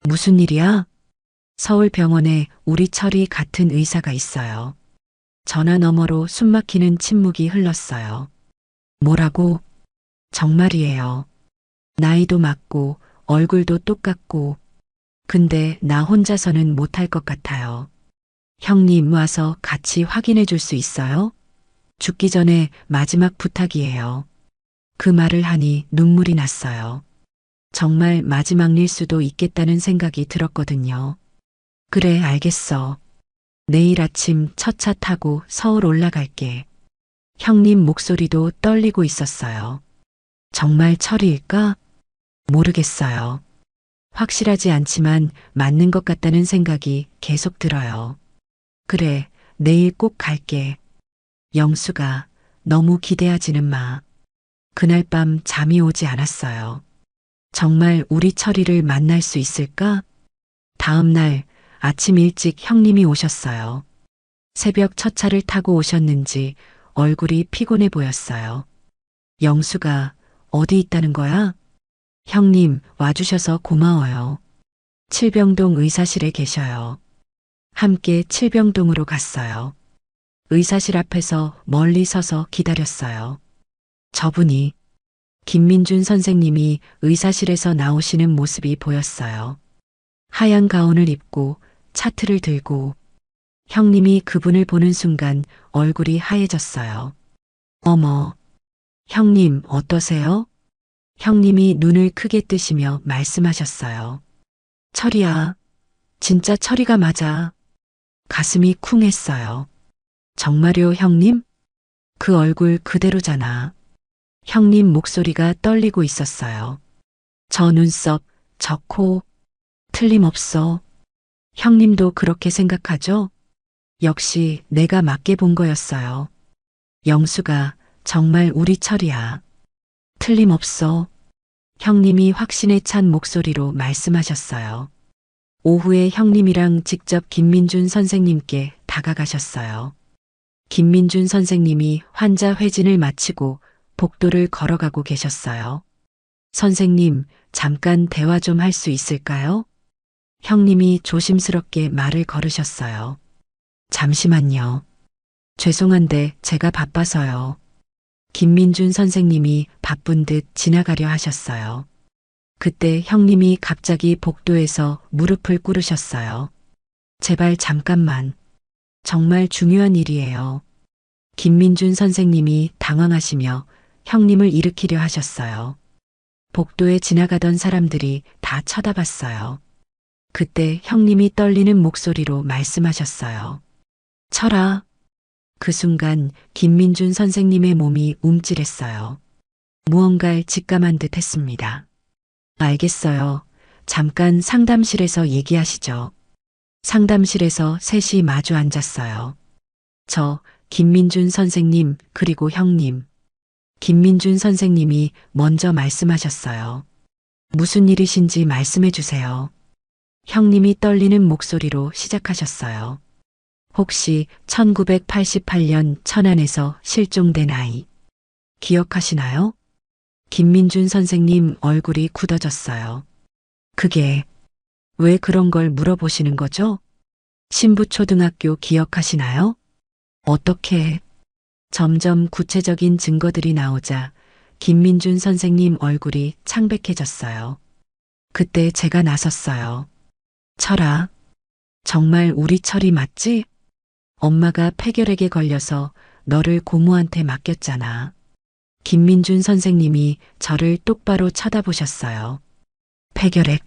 무슨 일이야? 서울병원에 우리 철이 같은 의사가 있어요. 전화 너머로 숨막히는 침묵이 흘렀어요. 뭐라고? 정말이에요. 나이도 맞고 얼굴도 똑같고 근데 나 혼자서는 못할 것 같아요. 형님 와서 같이 확인해 줄 수 있어요? 죽기 전에 마지막 부탁이에요. 그 말을 하니 눈물이 났어요. 정말 마지막 일 수도 있겠다는 생각이 들었거든요. 그래, 알겠어. 내일 아침 첫 차 타고 서울 올라갈게. 형님 목소리도 떨리고 있었어요. 정말 철이일까? 모르겠어요. 확실하지 않지만 맞는 것 같다는 생각이 계속 들어요. 그래, 내일 꼭 갈게. 영수가 너무 기대하지는 마. 그날 밤 잠이 오지 않았어요. 정말 우리 철이를 만날 수 있을까? 다음 날 아침 일찍 형님이 오셨어요. 새벽 첫 차를 타고 오셨는지 얼굴이 피곤해 보였어요. 영수가 어디 있다는 거야? 형님 와주셔서 고마워요. 칠병동 의사실에 계셔요. 함께 칠병동으로 갔어요. 의사실 앞에서 멀리 서서 기다렸어요. 저분이 김민준 선생님이 의사실에서 나오시는 모습이 보였어요. 하얀 가운을 입고 차트를 들고 형님이 그분을 보는 순간 얼굴이 하얘졌어요. 어머, 형님 어떠세요? 형님이 눈을 크게 뜨시며 말씀하셨어요. 철이야, 진짜 철이가 맞아. 가슴이 쿵 했어요. 정말요, 형님? 그 얼굴 그대로잖아. 형님 목소리가 떨리고 있었어요. 저 눈썹, 저 코, 틀림없어. 형님도 그렇게 생각하죠? 역시 내가 맞게 본 거였어요. 영수가 정말 우리 철이야. 틀림없어. 형님이 확신에 찬 목소리로 말씀하셨어요. 오후에 형님이랑 직접 김민준 선생님께 다가가셨어요. 김민준 선생님이 환자 회진을 마치고 복도를 걸어가고 계셨어요. 선생님, 잠깐 대화 좀 할 수 있을까요? 형님이 조심스럽게 말을 걸으셨어요. 잠시만요. 죄송한데 제가 바빠서요. 김민준 선생님이 바쁜 듯 지나가려 하셨어요. 그때 형님이 갑자기 복도에서 무릎을 꿇으셨어요. 제발 잠깐만. 정말 중요한 일이에요. 김민준 선생님이 당황하시며 형님을 일으키려 하셨어요. 복도에 지나가던 사람들이 다 쳐다봤어요. 그때 형님이 떨리는 목소리로 말씀하셨어요. 철아. 그 순간 김민준 선생님의 몸이 움찔했어요. 무언가를 직감한 듯 했습니다. 알겠어요. 잠깐 상담실에서 얘기하시죠. 상담실에서 셋이 마주 앉았어요. 저, 김민준 선생님, 그리고 형님. 김민준 선생님이 먼저 말씀하셨어요. 무슨 일이신지 말씀해 주세요. 형님이 떨리는 목소리로 시작하셨어요. 혹시 1988년 천안에서 실종된 아이 기억하시나요? 김민준 선생님 얼굴이 굳어졌어요. 그게 왜 그런 걸 물어보시는 거죠? 신부초등학교 기억하시나요? 어떻게? 점점 구체적인 증거들이 나오자 김민준 선생님 얼굴이 창백해졌어요. 그때 제가 나섰어요. 철아, 정말 우리 철이 맞지? 엄마가 폐결핵에 걸려서 너를 고모한테 맡겼잖아. 김민준 선생님이 저를 똑바로 쳐다보셨어요. 폐결핵.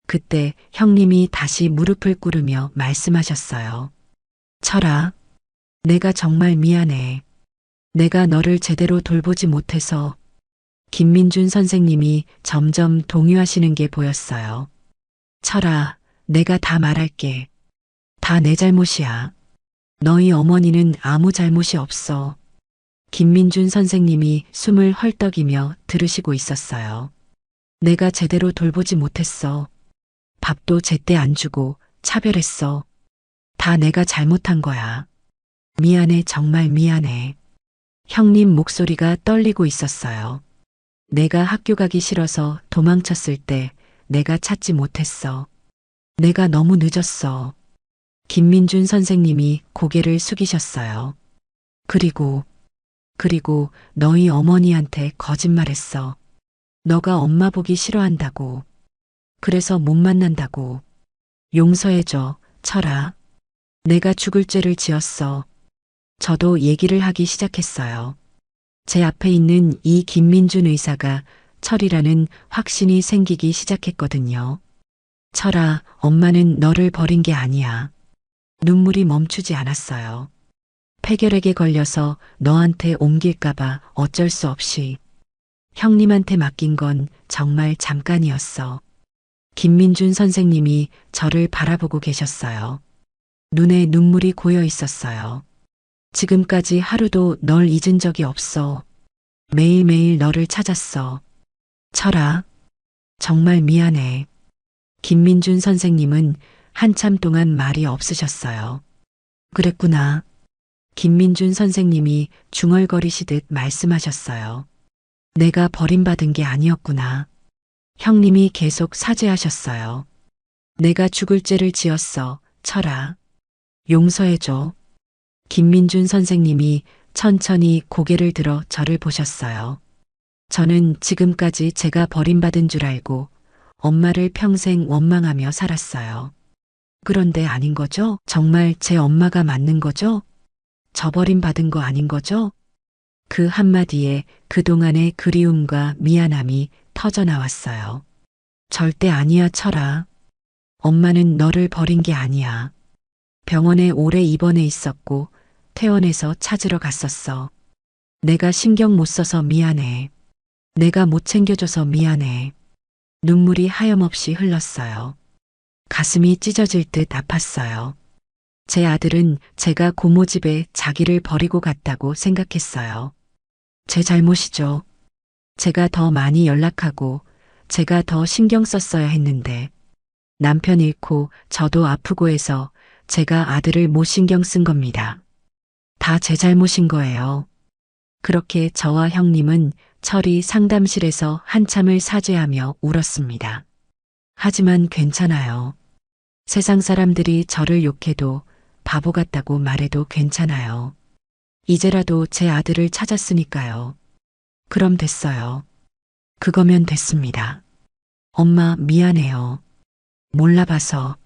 그때 형님이 다시 무릎을 꿇으며 말씀하셨어요. 철아, 내가 정말 미안해. 내가 너를 제대로 돌보지 못해서. 김민준 선생님이 점점 동요하시는 게 보였어요. 철아, 내가 다 말할게. 다 내 잘못이야. 너희 어머니는 아무 잘못이 없어. 김민준 선생님이 숨을 헐떡이며 들으시고 있었어요. 내가 제대로 돌보지 못했어. 밥도 제때 안 주고 차별했어. 다 내가 잘못한 거야. 미안해, 정말 미안해. 형님 목소리가 떨리고 있었어요. 내가 학교 가기 싫어서 도망쳤을 때 내가 찾지 못했어. 내가 너무 늦었어. 김민준 선생님이 고개를 숙이셨어요. 그리고 너희 어머니한테 거짓말했어. 너가 엄마 보기 싫어한다고. 그래서 못 만난다고. 용서해줘, 철아. 내가 죽을 죄를 지었어. 저도 얘기를 하기 시작했어요. 제 앞에 있는 이 김민준 의사가 철이라는 확신이 생기기 시작했거든요. 철아, 엄마는 너를 버린 게 아니야. 눈물이 멈추지 않았어요. 폐결핵에 걸려서 너한테 옮길까봐 어쩔 수 없이. 형님한테 맡긴 건 정말 잠깐이었어. 김민준 선생님이 저를 바라보고 계셨어요. 눈에 눈물이 고여 있었어요. 지금까지 하루도 널 잊은 적이 없어. 매일매일 너를 찾았어. 철아, 정말 미안해. 김민준 선생님은 한참 동안 말이 없으셨어요. 그랬구나. 김민준 선생님이 중얼거리시듯 말씀하셨어요. 내가 버림받은 게 아니었구나. 형님이 계속 사죄하셨어요. 내가 죽을 죄를 지었어, 철아. 용서해줘. 김민준 선생님이 천천히 고개를 들어 저를 보셨어요. 저는 지금까지 제가 버림받은 줄 알고 엄마를 평생 원망하며 살았어요. 그런데 아닌 거죠? 정말 제 엄마가 맞는 거죠? 저 버림받은 거 아닌 거죠? 그 한마디에 그동안의 그리움과 미안함이 터져 나왔어요. 절대 아니야, 철아. 엄마는 너를 버린 게 아니야. 병원에 오래 입원해 있었고 퇴원해서 찾으러 갔었어. 내가 신경 못 써서 미안해. 내가 못 챙겨줘서 미안해. 눈물이 하염없이 흘렀어요. 가슴이 찢어질 듯 아팠어요. 제 아들은 제가 고모 집에 자기를 버리고 갔다고 생각했어요. 제 잘못이죠. 제가 더 많이 연락하고 제가 더 신경 썼어야 했는데 남편 잃고 저도 아프고 해서 제가 아들을 못 신경 쓴 겁니다. 다 제 잘못인 거예요. 그렇게 저와 형님은 철이 상담실에서 한참을 사죄하며 울었습니다. 하지만 괜찮아요. 세상 사람들이 저를 욕해도 바보 같다고 말해도 괜찮아요. 이제라도 제 아들을 찾았으니까요. 그럼 됐어요. 그거면 됐습니다. 엄마 미안해요. 몰라봐서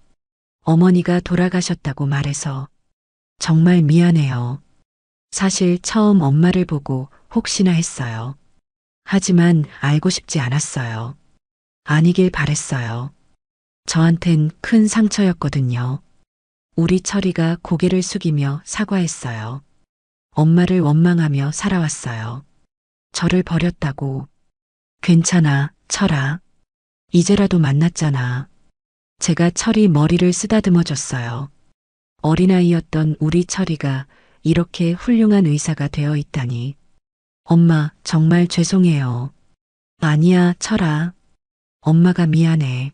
어머니가 돌아가셨다고 말해서 정말 미안해요. 사실 처음 엄마를 보고 혹시나 했어요. 하지만 알고 싶지 않았어요. 아니길 바랬어요. 저한텐 큰 상처였거든요. 우리 철이가 고개를 숙이며 사과했어요. 엄마를 원망하며 살아왔어요. 저를 버렸다고. 괜찮아, 철아. 이제라도 만났잖아. 제가 철이 머리를 쓰다듬어 줬어요. 어린아이였던 우리 철이가 이렇게 훌륭한 의사가 되어 있다니. 엄마, 정말 죄송해요. 아니야, 철아. 엄마가 미안해.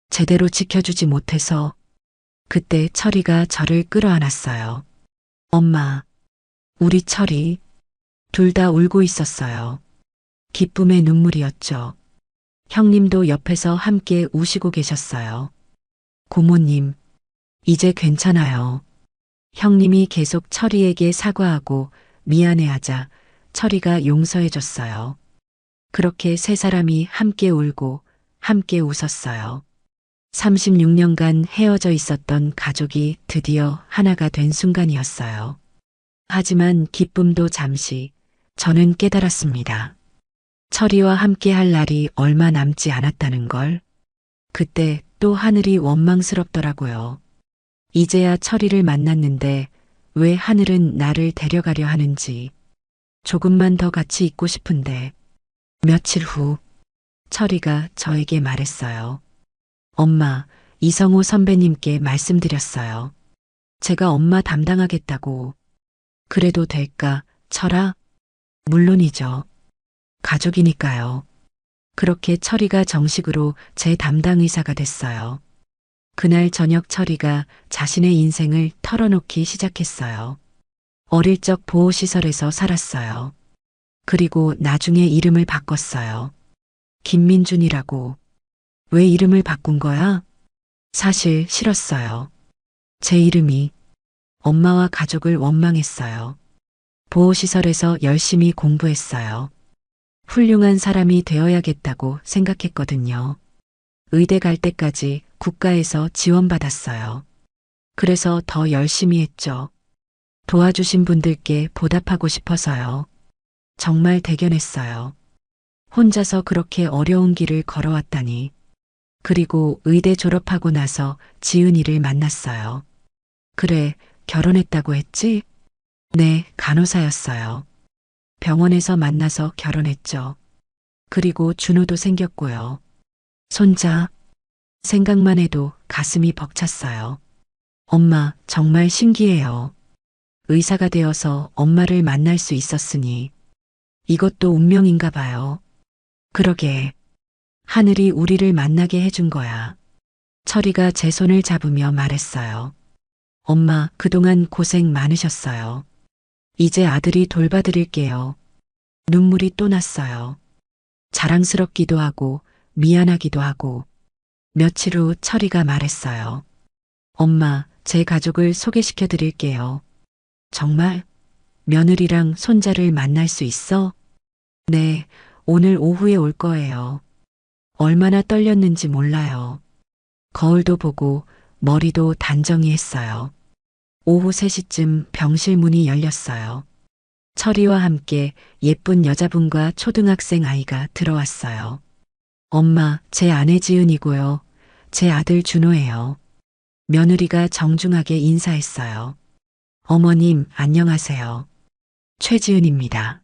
제대로 지켜주지 못해서. 그때 철이가 저를 끌어안았어요. 엄마, 우리 철이. 둘 다 울고 있었어요. 기쁨의 눈물이었죠. 형님도 옆에서 함께 우시고 계셨어요. 고모님, 이제 괜찮아요. 형님이 계속 철이에게 사과하고 미안해하자 철이가 용서해줬어요. 그렇게 세 사람이 함께 울고 함께 웃었어요. 36년간 헤어져 있었던 가족이 드디어 하나가 된 순간이었어요. 하지만 기쁨도 잠시 저는 깨달았습니다. 철이와 함께 할 날이 얼마 남지 않았다는 걸. 그때 또 하늘이 원망스럽더라고요. 이제야 철이를 만났는데 왜 하늘은 나를 데려가려 하는지. 조금만 더 같이 있고 싶은데. 며칠 후 철이가 저에게 말했어요. 엄마, 이성우 선배님께 말씀드렸어요. 제가 엄마 담당하겠다고. 그래도 될까, 철아? 물론이죠. 가족이니까요. 그렇게 철이가 정식으로 제 담당 의사가 됐어요. 그날 저녁 철이가 자신의 인생을 털어놓기 시작했어요. 어릴 적 보호시설에서 살았어요. 그리고 나중에 이름을 바꿨어요. 김민준이라고. 왜 이름을 바꾼 거야? 사실 싫었어요. 제 이름이. 엄마와 가족을 원망했어요. 보호시설에서 열심히 공부했어요. 훌륭한 사람이 되어야겠다고 생각했거든요. 의대 갈 때까지 국가에서 지원받았어요. 그래서 더 열심히 했죠. 도와주신 분들께 보답하고 싶어서요. 정말 대견했어요. 혼자서 그렇게 어려운 길을 걸어왔다니. 그리고 의대 졸업하고 나서 지은이를 만났어요. 그래, 결혼했다고 했지? 네, 간호사였어요. 병원에서 만나서 결혼했죠. 그리고 준호도 생겼고요. 손자. 생각만 해도 가슴이 벅찼어요. 엄마, 정말 신기해요. 의사가 되어서 엄마를 만날 수 있었으니. 이것도 운명인가 봐요. 그러게. 하늘이 우리를 만나게 해준 거야. 철이가 제 손을 잡으며 말했어요. 엄마, 그동안 고생 많으셨어요. 이제 아들이 돌봐드릴게요. 눈물이 또 났어요. 자랑스럽기도 하고 미안하기도 하고. 며칠 후 철이가 말했어요. 엄마, 제 가족을 소개시켜 드릴게요. 정말? 며느리랑 손자를 만날 수 있어? 네, 오늘 오후에 올 거예요. 얼마나 떨렸는지 몰라요. 거울도 보고 머리도 단정히 했어요. 오후 3시쯤 병실 문이 열렸어요. 철이와 함께 예쁜 여자분과 초등학생 아이가 들어왔어요. 엄마, 제 아내 지은이고요. 제 아들 준호예요. 며느리가 정중하게 인사했어요. 어머님, 안녕하세요. 최지은입니다.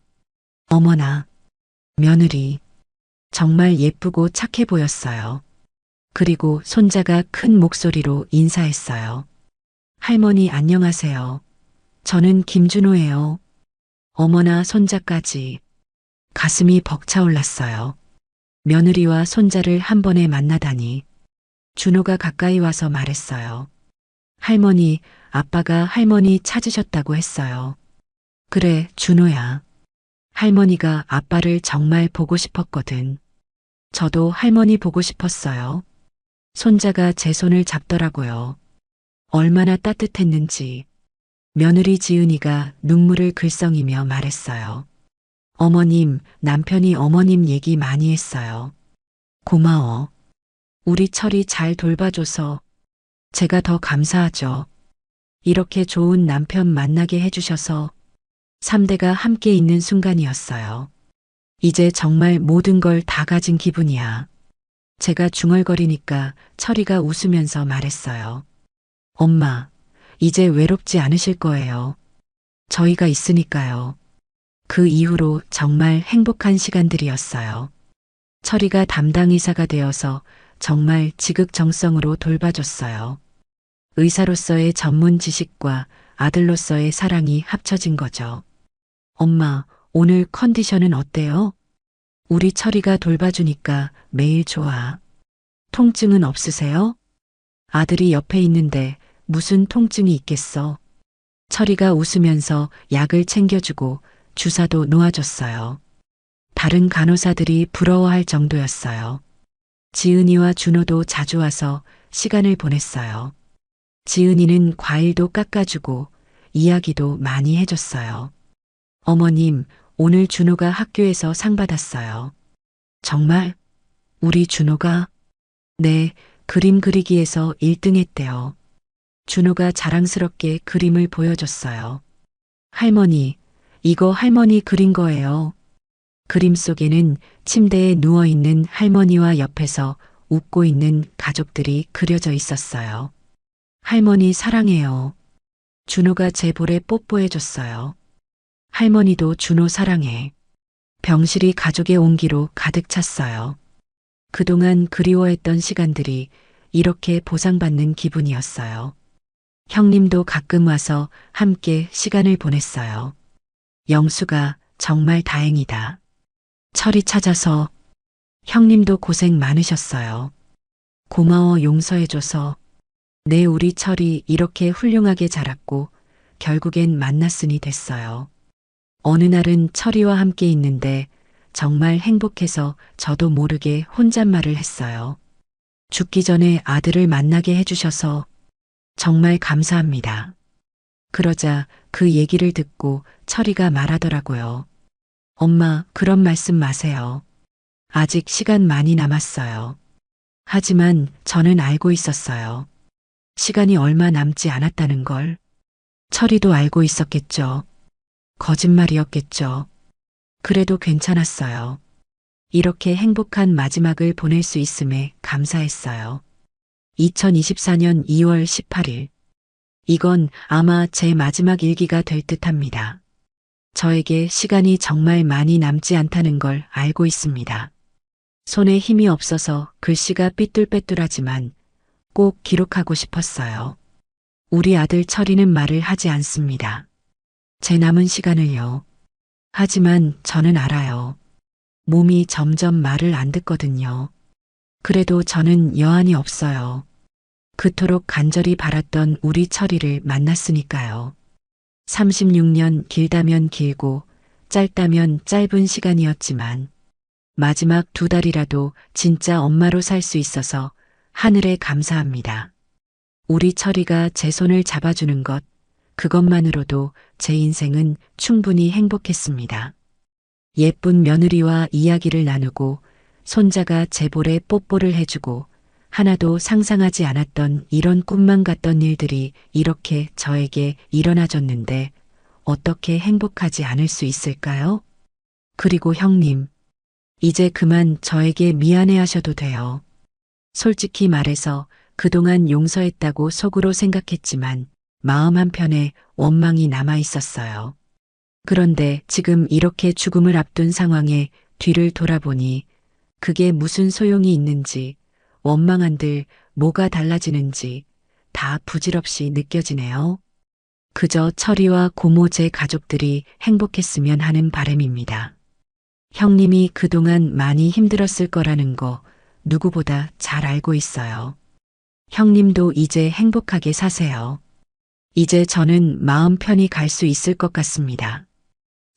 어머나, 며느리. 정말 예쁘고 착해 보였어요. 그리고 손자가 큰 목소리로 인사했어요. 할머니, 안녕하세요. 저는 김준호예요. 어머나, 손자까지. 가슴이 벅차올랐어요. 며느리와 손자를 한 번에 만나다니. 준호가 가까이 와서 말했어요. 할머니, 아빠가 할머니 찾으셨다고 했어요. 그래, 준호야. 할머니가 아빠를 정말 보고 싶었거든. 저도 할머니 보고 싶었어요. 손자가 제 손을 잡더라고요. 얼마나 따뜻했는지. 며느리 지은이가 눈물을 글썽이며 말했어요. 어머님, 남편이 어머님 얘기 많이 했어요. 고마워. 우리 철이 잘 돌봐줘서 제가 더 감사하죠. 이렇게 좋은 남편 만나게 해주셔서 3대가 함께 있는 순간이었어요. 이제 정말 모든 걸 다 가진 기분이야. 제가 중얼거리니까 철이가 웃으면서 말했어요. 엄마, 이제 외롭지 않으실 거예요. 저희가 있으니까요. 그 이후로 정말 행복한 시간들이었어요. 철이가 담당 의사가 되어서 정말 지극정성으로 돌봐줬어요. 의사로서의 전문 지식과 아들로서의 사랑이 합쳐진 거죠. 엄마, 오늘 컨디션은 어때요? 우리 철이가 돌봐주니까 매일 좋아. 통증은 없으세요? 아들이 옆에 있는데 무슨 통증이 있겠어? 철이가 웃으면서 약을 챙겨주고 주사도 놓아줬어요. 다른 간호사들이 부러워할 정도였어요. 지은이와 준호도 자주 와서 시간을 보냈어요. 지은이는 과일도 깎아주고 이야기도 많이 해줬어요. 어머님, 오늘 준호가 학교에서 상 받았어요. 정말? 우리 준호가? 네, 그림 그리기에서 1등 했대요. 준호가 자랑스럽게 그림을 보여줬어요. 할머니, 이거 할머니 그린 거예요. 그림 속에는 침대에 누워있는 할머니와 옆에서 웃고 있는 가족들이 그려져 있었어요. 할머니 사랑해요. 준호가 제 볼에 뽀뽀해줬어요. 할머니도 준호 사랑해. 병실이 가족의 온기로 가득 찼어요. 그동안 그리워했던 시간들이 이렇게 보상받는 기분이었어요. 형님도 가끔 와서 함께 시간을 보냈어요. 영수가 정말 다행이다. 철이 찾아서 형님도 고생 많으셨어요. 고마워 용서해줘서. 내 우리 철이 이렇게 훌륭하게 자랐고 결국엔 만났으니 됐어요. 어느 날은 철이와 함께 있는데 정말 행복해서 저도 모르게 혼잣말을 했어요. 죽기 전에 아들을 만나게 해주셔서 정말 감사합니다. 그러자 그 얘기를 듣고 철이가 말하더라고요. 엄마, 그런 말씀 마세요. 아직 시간 많이 남았어요. 하지만 저는 알고 있었어요. 시간이 얼마 남지 않았다는 걸. 철이도 알고 있었겠죠. 거짓말이었겠죠. 그래도 괜찮았어요. 이렇게 행복한 마지막을 보낼 수 있음에 감사했어요. 2024년 2월 18일. 이건 아마 제 마지막 일기가 될 듯합니다. 저에게 시간이 정말 많이 남지 않다는 걸 알고 있습니다. 손에 힘이 없어서 글씨가 삐뚤빼뚤하지만 꼭 기록하고 싶었어요. 우리 아들 철이는 말을 하지 않습니다. 제 남은 시간을요. 하지만 저는 알아요. 몸이 점점 말을 안 듣거든요. 그래도 저는 여한이 없어요. 그토록 간절히 바랐던 우리 철이를 만났으니까요. 36년 길다면 길고 짧다면 짧은 시간이었지만 마지막 2달이라도 진짜 엄마로 살 수 있어서 하늘에 감사합니다. 우리 철이가 제 손을 잡아주는 것, 그것만으로도 제 인생은 충분히 행복했습니다. 예쁜 며느리와 이야기를 나누고 손자가 제 볼에 뽀뽀를 해주고 하나도 상상하지 않았던 이런 꿈만 같던 일들이 이렇게 저에게 일어나줬는데 어떻게 행복하지 않을 수 있을까요? 그리고 형님, 이제 그만 저에게 미안해 하셔도 돼요. 솔직히 말해서 그동안 용서했다고 속으로 생각했지만 마음 한편에 원망이 남아 있었어요. 그런데 지금 이렇게 죽음을 앞둔 상황에 뒤를 돌아보니 그게 무슨 소용이 있는지, 원망한들 뭐가 달라지는지 다 부질없이 느껴지네요. 그저 철이와 고모 제 가족들이 행복했으면 하는 바람입니다. 형님이 그동안 많이 힘들었을 거라는 거 누구보다 잘 알고 있어요. 형님도 이제 행복하게 사세요. 이제 저는 마음 편히 갈 수 있을 것 같습니다.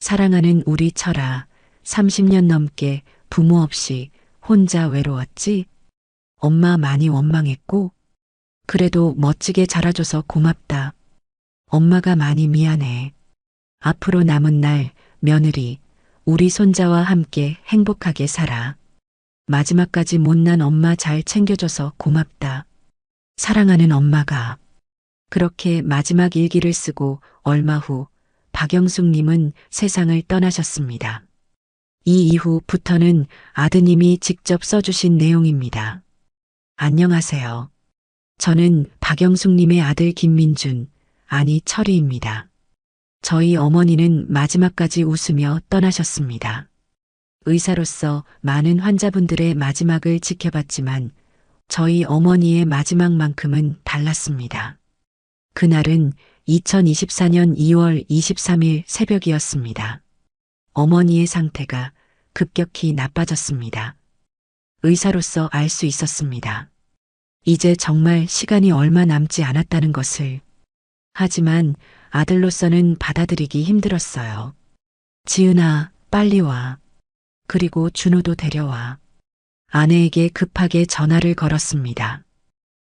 사랑하는 우리 철아, 30년 넘게 부모 없이 혼자 외로웠지? 엄마 많이 원망했고, 그래도 멋지게 자라줘서 고맙다. 엄마가 많이 미안해. 앞으로 남은 날, 며느리, 우리 손자와 함께 행복하게 살아. 마지막까지 못난 엄마 잘 챙겨줘서 고맙다. 사랑하는 엄마가. 그렇게 마지막 일기를 쓰고 얼마 후 박영숙님은 세상을 떠나셨습니다. 이 이후부터는 아드님이 직접 써주신 내용입니다. 안녕하세요. 저는 박영숙님의 아들 김민준, 아니 철이입니다. 저희 어머니는 마지막까지 웃으며 떠나셨습니다. 의사로서 많은 환자분들의 마지막을 지켜봤지만 저희 어머니의 마지막만큼은 달랐습니다. 그날은 2024년 2월 23일 새벽이었습니다. 어머니의 상태가 급격히 나빠졌습니다. 의사로서 알 수 있었습니다. 이제 정말 시간이 얼마 남지 않았다는 것을. 하지만 아들로서는 받아들이기 힘들었어요. 지은아, 빨리 와. 그리고 준호도 데려와. 아내에게 급하게 전화를 걸었습니다.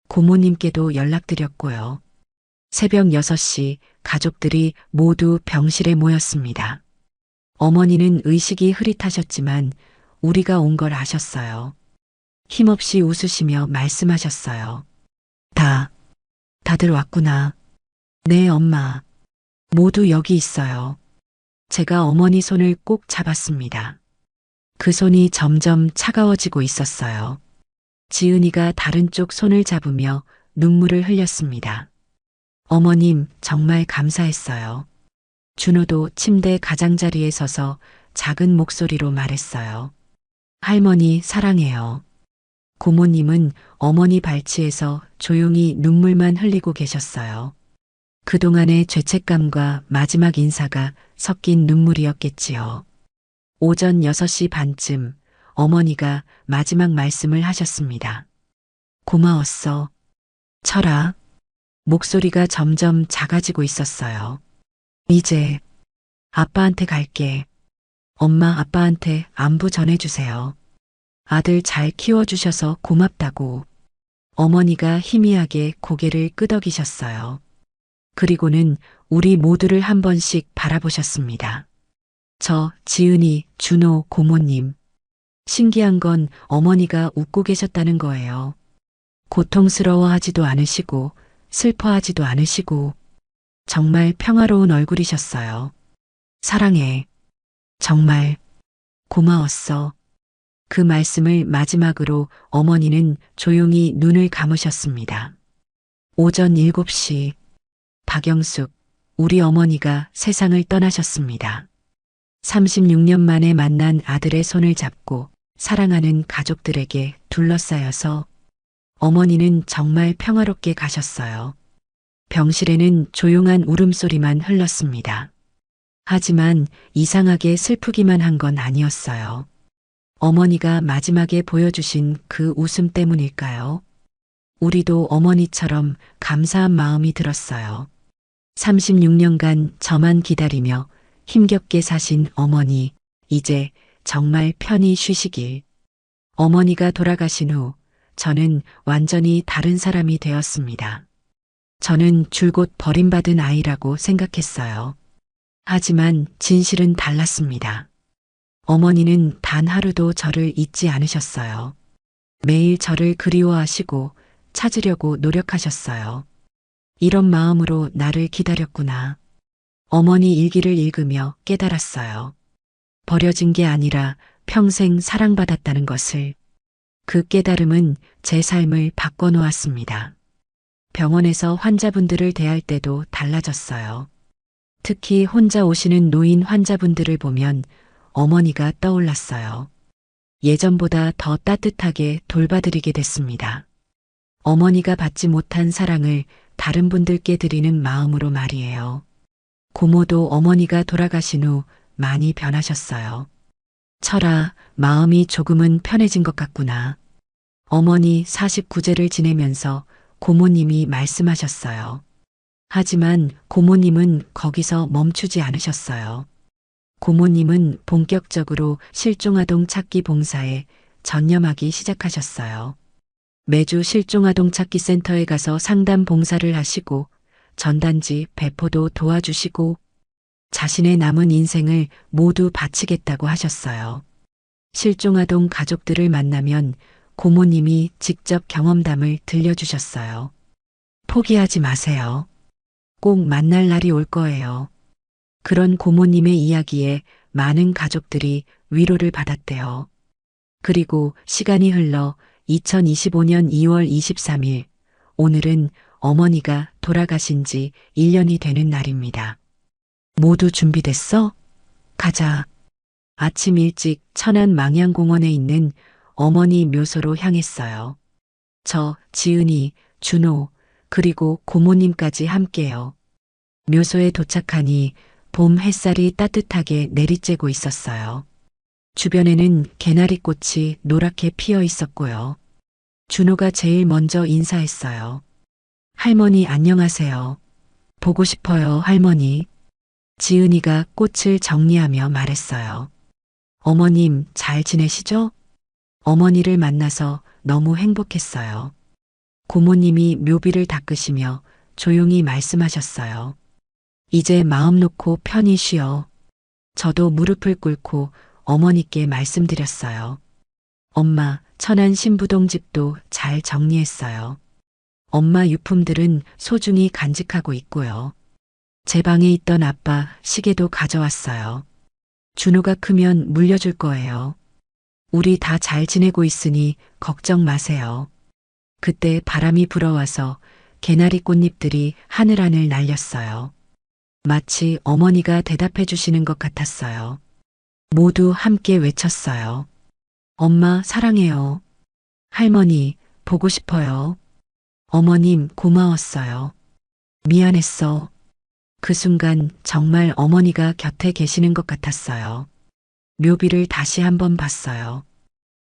고모님께도 연락드렸고요. 새벽 6시 가족들이 모두 병실에 모였습니다. 어머니는 의식이 흐릿하셨지만 우리가 온 걸 아셨어요. 힘없이 웃으시며 말씀하셨어요. 다들 왔구나. 네, 엄마. 모두 여기 있어요. 제가 어머니 손을 꼭 잡았습니다. 그 손이 점점 차가워지고 있었어요. 지은이가 다른 쪽 손을 잡으며 눈물을 흘렸습니다. 어머님, 정말 감사했어요. 준호도 침대 가장자리에 서서 작은 목소리로 말했어요. 할머니, 사랑해요. 고모님은 어머니 발치에서 조용히 눈물만 흘리고 계셨어요. 그동안의 죄책감과 마지막 인사가 섞인 눈물이었겠지요. 오전 6시 반쯤 어머니가 마지막 말씀을 하셨습니다. 고마웠어. 철아. 목소리가 점점 작아지고 있었어요. 이제 아빠한테 갈게. 엄마 아빠한테 안부 전해주세요. 아들 잘 키워주셔서 고맙다고. 어머니가 희미하게 고개를 끄덕이셨어요. 그리고는 우리 모두를 한 번씩 바라보셨습니다. 저, 지은이, 준호, 고모님. 신기한 건 어머니가 웃고 계셨다는 거예요. 고통스러워하지도 않으시고 슬퍼하지도 않으시고 정말 평화로운 얼굴이셨어요. 사랑해. 정말 고마웠어. 그 말씀을 마지막으로 어머니는 조용히 눈을 감으셨습니다. 오전 7시 박영숙, 우리 어머니가 세상을 떠나셨습니다. 36년 만에 만난 아들의 손을 잡고 사랑하는 가족들에게 둘러싸여서 어머니는 정말 평화롭게 가셨어요. 병실에는 조용한 울음소리만 흘렀습니다. 하지만 이상하게 슬프기만 한 건 아니었어요. 어머니가 마지막에 보여주신 그 웃음 때문일까요? 우리도 어머니처럼 감사한 마음이 들었어요. 36년간 저만 기다리며 힘겹게 사신 어머니, 이제 정말 편히 쉬시길. 어머니가 돌아가신 후 저는 완전히 다른 사람이 되었습니다. 저는 줄곧 버림받은 아이라고 생각했어요. 하지만 진실은 달랐습니다. 어머니는 단 하루도 저를 잊지 않으셨어요. 매일 저를 그리워하시고 찾으려고 노력하셨어요. 이런 마음으로 나를 기다렸구나. 어머니 일기를 읽으며 깨달았어요. 버려진 게 아니라 평생 사랑받았다는 것을. 그 깨달음은 제 삶을 바꿔놓았습니다. 병원에서 환자분들을 대할 때도 달라졌어요. 특히 혼자 오시는 노인 환자분들을 보면 어머니가 떠올랐어요. 예전보다 더 따뜻하게 돌봐드리게 됐습니다. 어머니가 받지 못한 사랑을 다른 분들께 드리는 마음으로 말이에요. 고모도 어머니가 돌아가신 후 많이 변하셨어요. 철아, 마음이 조금은 편해진 것 같구나. 어머니 49제를 지내면서 고모님이 말씀하셨어요. 하지만 고모님은 거기서 멈추지 않으셨어요. 고모님은 본격적으로 실종아동 찾기 봉사에 전념하기 시작하셨어요. 매주 실종아동 찾기 센터에 가서 상담 봉사를 하시고 전단지 배포도 도와주시고 자신의 남은 인생을 모두 바치겠다고 하셨어요. 실종아동 가족들을 만나면 고모님이 직접 경험담을 들려주셨어요. 포기하지 마세요. 꼭 만날 날이 올 거예요. 그런 고모님의 이야기에 많은 가족들이 위로를 받았대요. 그리고 시간이 흘러 2025년 2월 23일, 오늘은 어머니가 돌아가신 지 1년이 되는 날입니다. 모두 준비됐어? 가자. 아침 일찍 천안 망향공원에 있는 어머니 묘소로 향했어요. 저, 지은이, 준호, 그리고 고모님까지 함께요. 묘소에 도착하니 봄 햇살이 따뜻하게 내리쬐고 있었어요. 주변에는 개나리꽃이 노랗게 피어 있었고요. 준호가 제일 먼저 인사했어요. 할머니 안녕하세요. 보고 싶어요, 할머니. 지은이가 꽃을 정리하며 말했어요. 어머님 잘 지내시죠? 어머니를 만나서 너무 행복했어요. 고모님이 묘비를 닦으시며 조용히 말씀하셨어요. 이제 마음 놓고 편히 쉬어. 저도 무릎을 꿇고 어머니께 말씀드렸어요. 엄마, 천안 신부동 집도 잘 정리했어요. 엄마 유품들은 소중히 간직하고 있고요. 제 방에 있던 아빠 시계도 가져왔어요. 준호가 크면 물려줄 거예요. 우리 다 잘 지내고 있으니 걱정 마세요. 그때 바람이 불어와서 개나리 꽃잎들이 하늘하늘 날렸어요. 마치 어머니가 대답해 주시는 것 같았어요. 모두 함께 외쳤어요. 엄마 사랑해요. 할머니 보고 싶어요. 어머님 고마웠어요. 미안했어. 그 순간 정말 어머니가 곁에 계시는 것 같았어요. 묘비를 다시 한번 봤어요.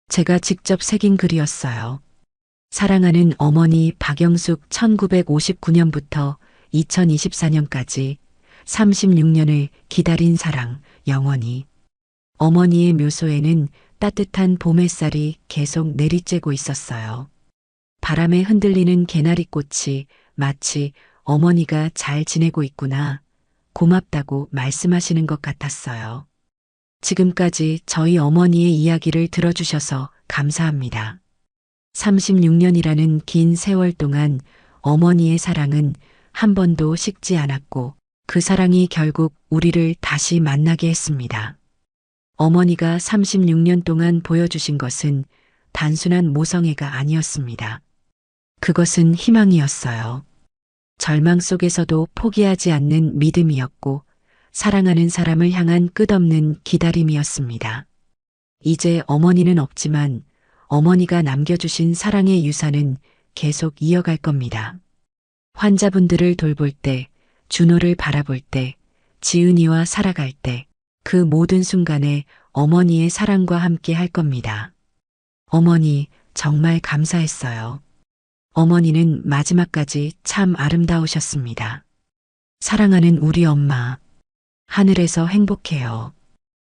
제가 직접 새긴 글이었어요. 사랑하는 어머니 박영숙 1959년부터 2024년까지 36년을 기다린 사랑 영원히. 어머니의 묘소에는 따뜻한 봄 햇살이 계속 내리쬐고 있었어요. 바람에 흔들리는 개나리꽃이 마치 어머니가 잘 지내고 있구나, 고맙다고 말씀하시는 것 같았어요. 지금까지 저희 어머니의 이야기를 들어주셔서 감사합니다. 36년이라는 긴 세월 동안 어머니의 사랑은 한 번도 식지 않았고 그 사랑이 결국 우리를 다시 만나게 했습니다. 어머니가 36년 동안 보여주신 것은 단순한 모성애가 아니었습니다. 그것은 희망이었어요. 절망 속에서도 포기하지 않는 믿음이었고 사랑하는 사람을 향한 끝없는 기다림이었습니다. 이제 어머니는 없지만 어머니가 남겨주신 사랑의 유산은 계속 이어갈 겁니다. 환자분들을 돌볼 때, 준호를 바라볼 때, 지은이와 살아갈 때, 그 모든 순간에 어머니의 사랑과 함께 할 겁니다. 어머니, 정말 감사했어요. 어머니는 마지막까지 참 아름다우셨습니다. 사랑하는 우리 엄마, 하늘에서 행복해요.